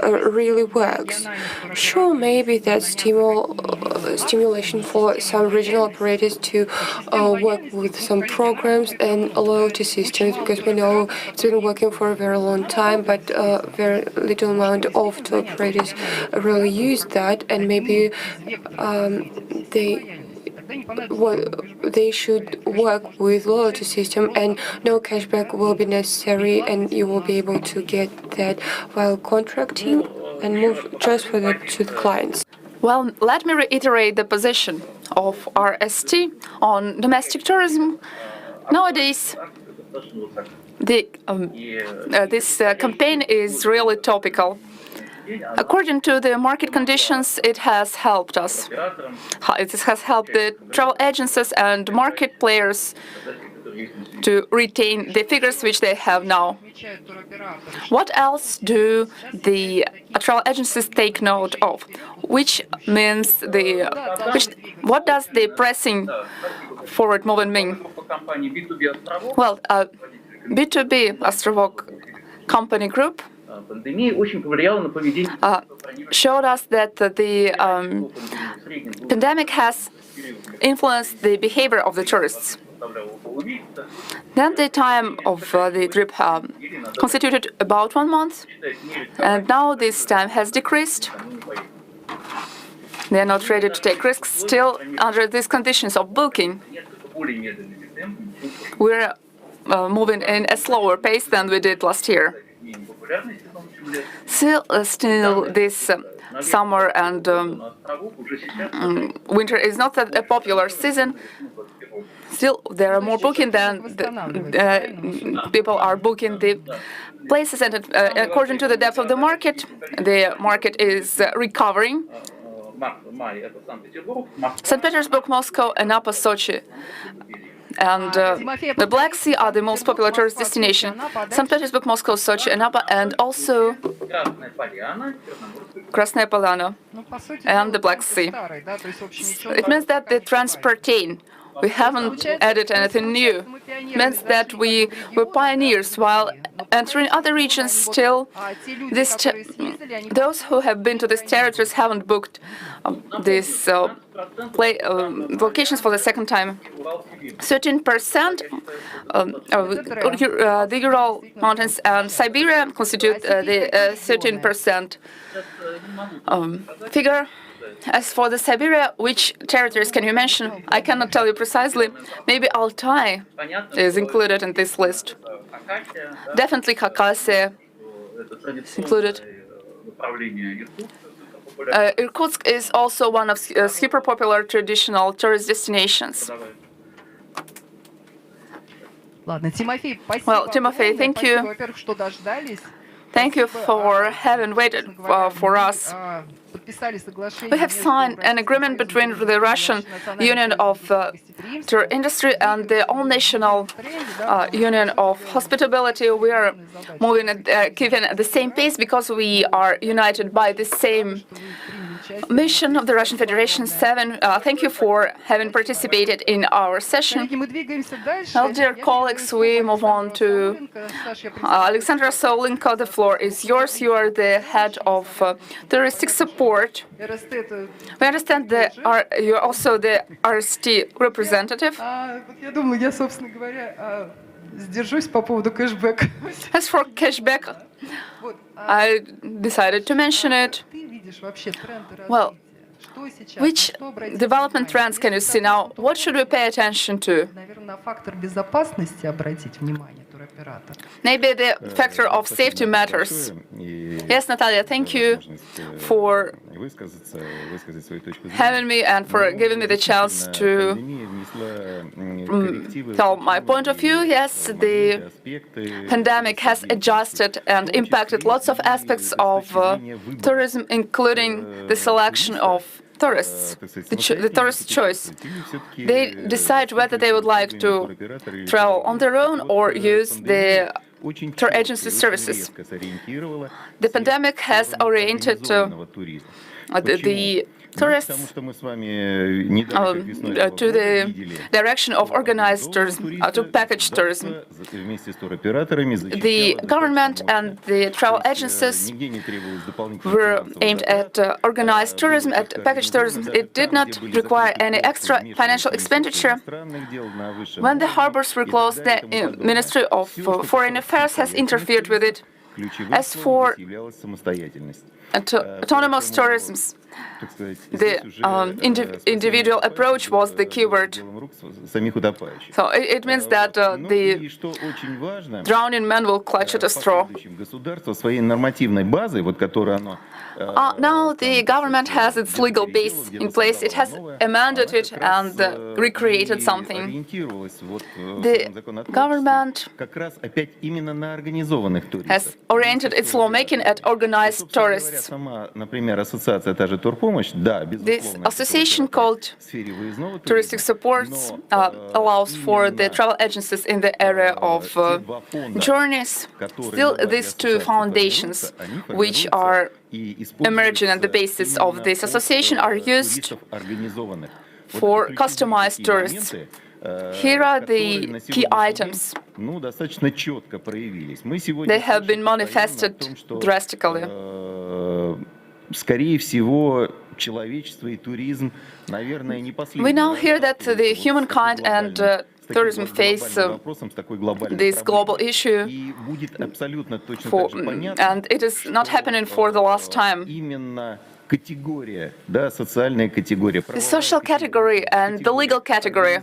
really works. Sure, maybe that's stimulation for some regional operators to work with some programs and loyalty systems, because we know it's been working for a very long time, but very little amount of tour operators really use that, and maybe they should work with loyalty system, and no cashback will be necessary, and you will be able to get that while contracting and transfer that to the clients. Well, let me reiterate the position of RST on domestic tourism. Nowadays, this campaign is really topical. According to the market conditions, it has helped us. It has helped the travel agencies and market players to retain the figures which they have now. What else do the travel agencies take note of? What does the pressing forward movement mean? Well, B2B Astrovok company group showed us that the pandemic has influenced the behavior of the tourists. Then the time of the trip constituted about 1 month, and now this time has decreased. They are not ready to take risks still under these conditions of booking. We're moving in a slower pace than we did last year. Still this summer and winter is not a popular season. Still, there are more booking than people are booking the places, and according to the depth of the market is recovering. St. Petersburg, Moscow, Anapa, Sochi, and the Black Sea are the most popular tourist destination. St. Petersburg, Moscow, Sochi, Anapa, and also Krasnaya Polyana and the Black Sea. It means that the transportation We haven't added anything new. Means that we were pioneers while entering other regions still. Those who have been to these territories haven't booked these locations for the second time. 13% the Ural Mountains and Siberia constitute the 13% figure. As for the Siberia, which territories can you mention? I cannot tell you precisely. Maybe Altai is included in this list. Definitely Khakassia is included. Irkutsk is also one of super popular traditional tourist destinations. Well, Timofey, thank you. Thank you for having waited for us. We have signed an agreement between the Russian Union of Tour Industry and the All-National Union of Hospitality. We are moving at keeping at the same pace because we are united by the same mission of the Russian Federation. Thank you for having participated in our session. Well, dear colleagues, we move on to Alexandra Solenko. The floor is yours. You are the head of touristic support. We understand that you're also the RST representative. As for cashback, I decided to mention it. Well, which development trends can you see now? What should we pay attention to? Maybe the factor of safety matters. Yes, Natalia, thank you for having me and for giving me the chance to tell my point of view. Yes, the pandemic has adjusted and impacted lots of aspects of tourism, including the selection of tourists, the tourist choice. They decide whether they would like to travel on their own or use the tour agency services. The pandemic has oriented the tourists to the direction of organized tourism, to package tourism. The government and the travel agencies were aimed at organized tourism, at package tourism. It did not require any extra financial expenditure. When the harbors were closed, the Ministry of Foreign Affairs has interfered with it. As for autonomous tourism, the individual approach was the keyword. So it means that the drowning man will clutch at a straw. Now the government has its legal base in place. It has amended it and recreated something. The government has oriented its lawmaking at organized tourists. This association called Touristic Supports allows for the travel agencies in the area of journeys. Still, these two foundations, which are emerging at the basis of this association, are used for customized tourists. Here are the key items. They have been manifested drastically. We now hear that the humankind and tourism face this global issue, and it is not happening for the last time. The social category and the legal category,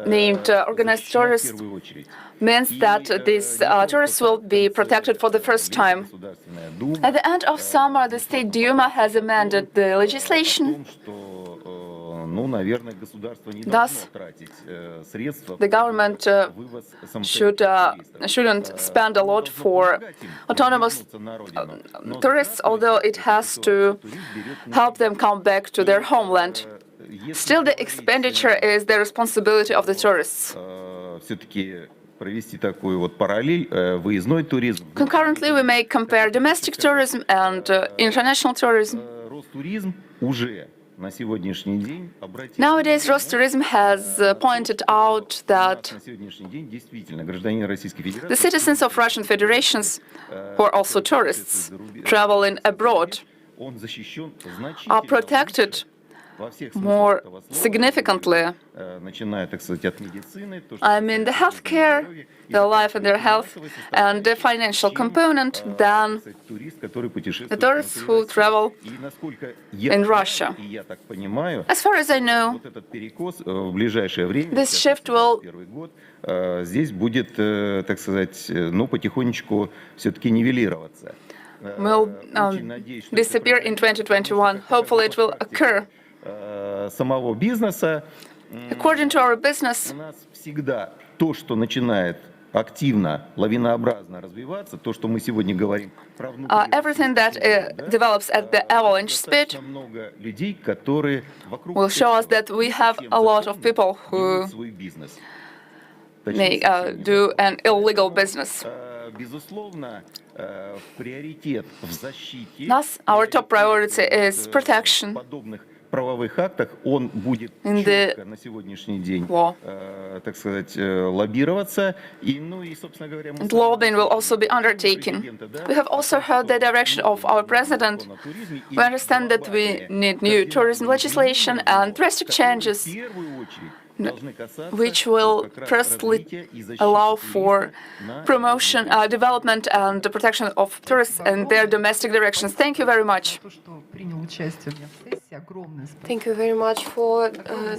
named organized tourists, means that these tourists will be protected for the first time. At the end of summer, the State Duma has amended the legislation. Thus, the government shouldn't spend a lot for autonomous tourists, although it has to help them come back to their homeland. Still, the expenditure is the responsibility of the tourists. Concurrently, we may compare domestic tourism and international tourism. Nowadays, Rostourism has pointed out that the citizens of Russian federations, who are also tourists, traveling abroad, are protected more significantly. I mean, the healthcare, their life and their health, and the financial component than the tourists who travel in Russia. As far as I know, this shift will disappear in 2021. Hopefully it will occur. According to our business, everything that develops at the avalanche speed will show us that we have a lot of people who may do an illegal business. Thus, our top priority is protection in the law. And lobbying will also be undertaken. We have also heard the direction of our president. We understand that we need new tourism legislation and drastic changes, which will firstly allow for promotion, development, and the protection of tourists and their domestic directions. Thank you very much. Thank you very much for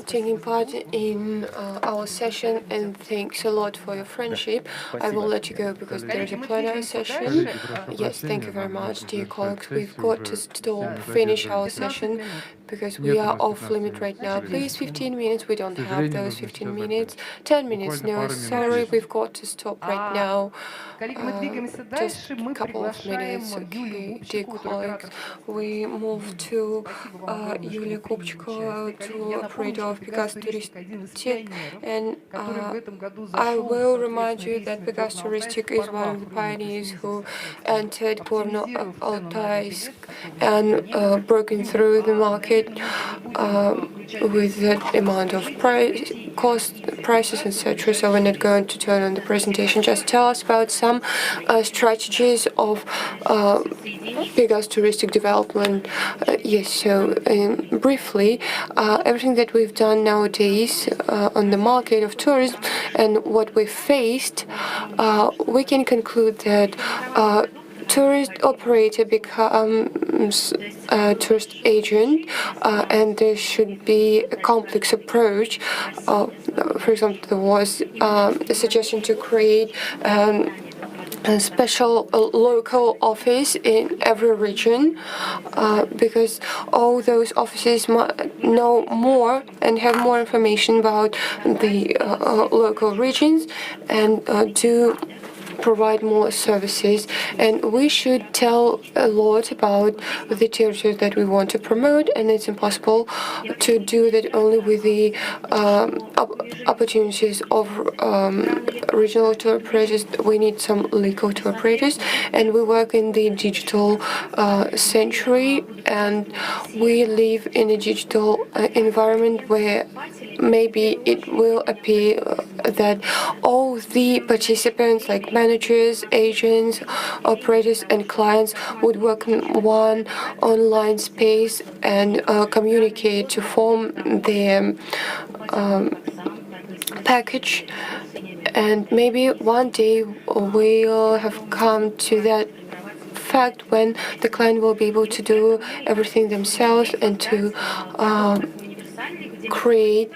taking part in our session, and thanks a lot for your friendship. I will let you go because there is a plenary session. Yes, thank you very much, dear colleagues. We've got to finish our session because we are off limit right now. Please, 15 minutes. We don't have those 15 minutes. 10 minutes. No, sorry, we've got to stop right now. Just a couple of minutes, okay, dear colleagues. We move to Yulia Kupchko, to operator of Pegas Touristic, and I will remind you that Pegas Touristic is one of the pioneers who entered Gorno-Altaysk and broken through the market with that amount of prices, etc. So we're not going to turn on the presentation. Just tell us about some strategies of Pegas Touristic development. Yes, so briefly, everything that we've done nowadays on the market of tourism and what we faced, we can conclude that tourist operator becomes a tourist agent, and there should be a complex approach. For example, there was a suggestion to create a special local office in every region, because all those offices know more and have more information about the local regions and do provide more services, and we should tell a lot about the territories that we want to promote, and it's impossible to do that only with the opportunities of regional tour operators. We need some local tour operators, and we work in the digital century, and we live in a digital environment where maybe it will appear that all the participants, like managers, agents, operators, and clients, would work in one online space and communicate to form their package. And maybe one day we'll have come to that fact when the client will be able to do everything themselves and to create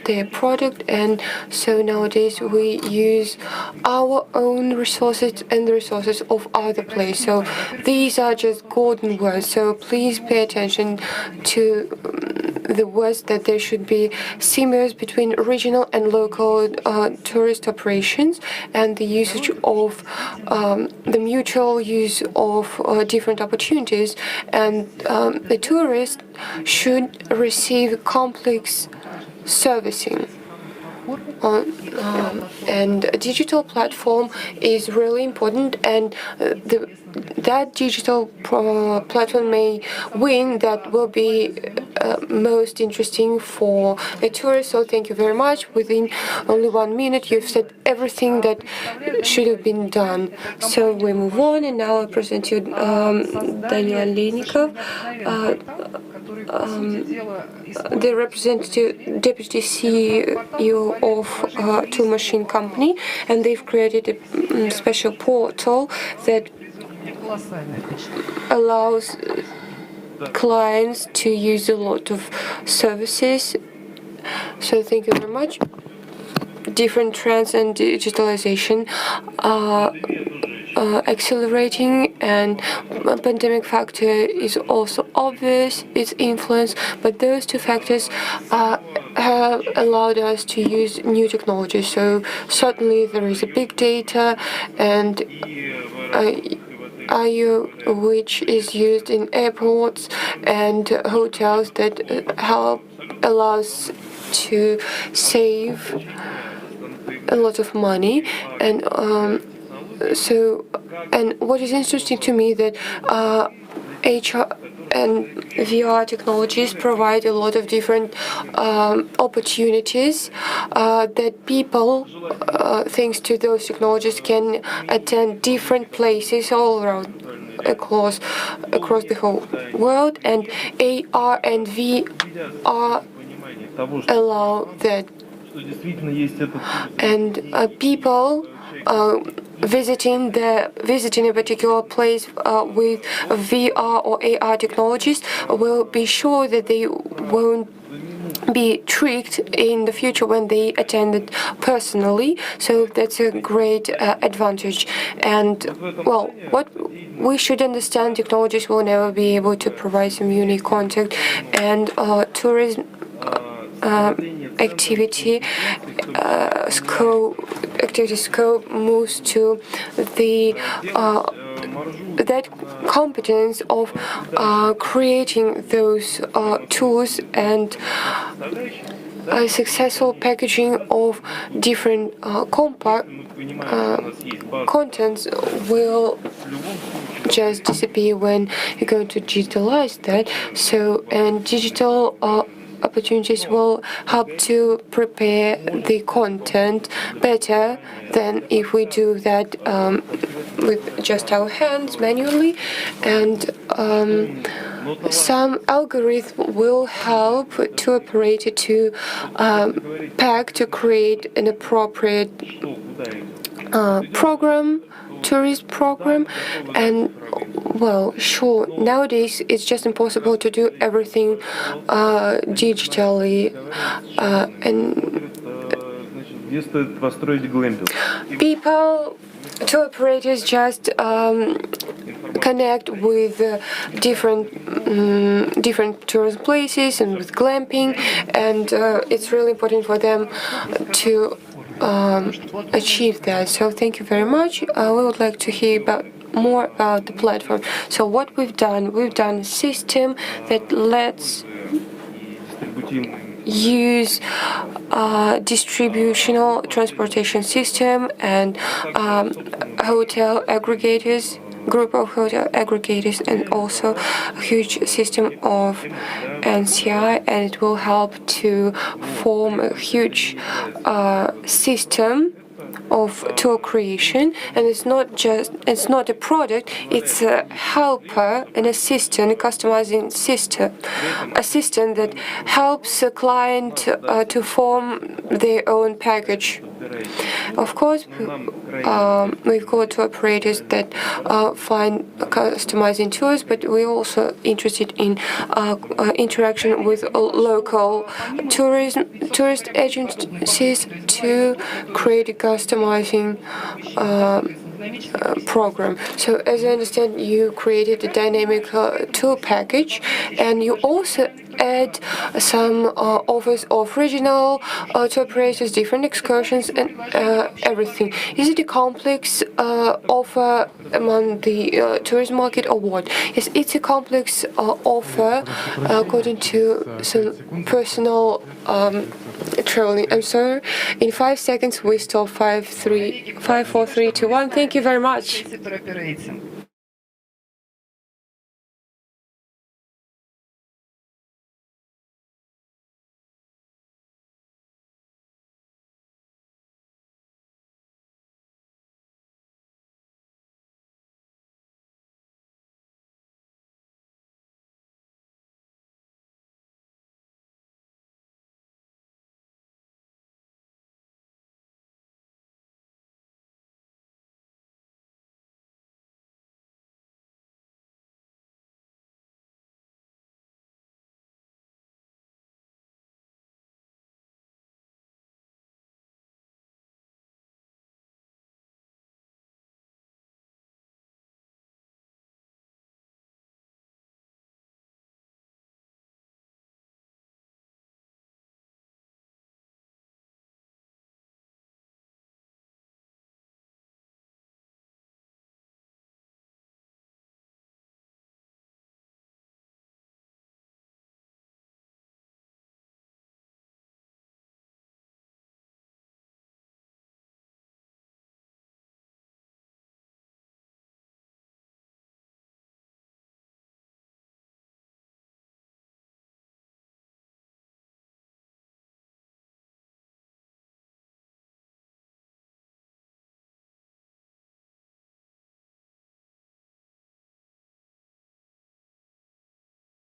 their product. And so nowadays we use our own resources and the resources of other players. So these are just golden words. So please pay attention to the words that there should be symbiosis between regional and local tourist operations, and the usage of the mutual use of different opportunities. And the tourist should receive complex servicing. and a digital platform is really important, and that digital platform may win. That will be most interesting for a tourist. So thank you very much. Within only 1 minute, you've said everything that should have been done. So we move on, and now I present you Daniel Lenikov, the representative deputy CEO of Tool Machine Company, and they've created a special portal that allows clients to use a lot of services. So thank you very much. Different trends and digitalization are accelerating, and pandemic factor is also obvious, its influence, but those two factors have allowed us to use new technology. So certainly there is a big data and IU, which is used in airports and hotels, that allows to save a lot of money. And and what is interesting to me that HR and VR technologies provide a lot of different opportunities that people, thanks to those technologies, can attend different places all around across the whole world, and AR and VR allow that. And people visiting a particular place with VR or AR technologies will be sure that they won't be tricked in the future when they attend it personally. So that's a great advantage. And well, what we should understand, technologies will never be able to provide some unique contact, and tourism activity scope moves to the that competence of creating those tools, and a successful packaging of different contents will just disappear when you're going to digitalize that. So, and digital opportunities will help to prepare the content better than if we do that with just our hands manually. And some algorithm will help to operator to pack, to create an appropriate tourist program. And well, sure, nowadays it's just impossible to do everything digitally, and people, tour operators just connect with different tourist places and with glamping, and it's really important for them to achieve that. So thank you very much. We would like to hear more about the platform. So what we've done a system that lets use distributional transportation system and hotel aggregators, group of hotel aggregators, and also a huge system of NCI, and it will help to form a huge system of tour creation. And it's not a product, it's a helper, an assistant, a customizing assistant that helps a client to form their own package. Of course, we've got tour operators that find customizing tours, but we're also interested in interaction with local tourist agencies to create a customizing program. So as I understand, you created a dynamic tour package, and you also add some offers of regional tour operators, different excursions, and everything. Is it a complex offer among the tourism market, or what? Yes, it's a complex offer according to some personal traveling. I'm sorry. In 5 seconds, we stop. 5, 4, 3, 2, 1. Thank you very much. Туроперейтинг.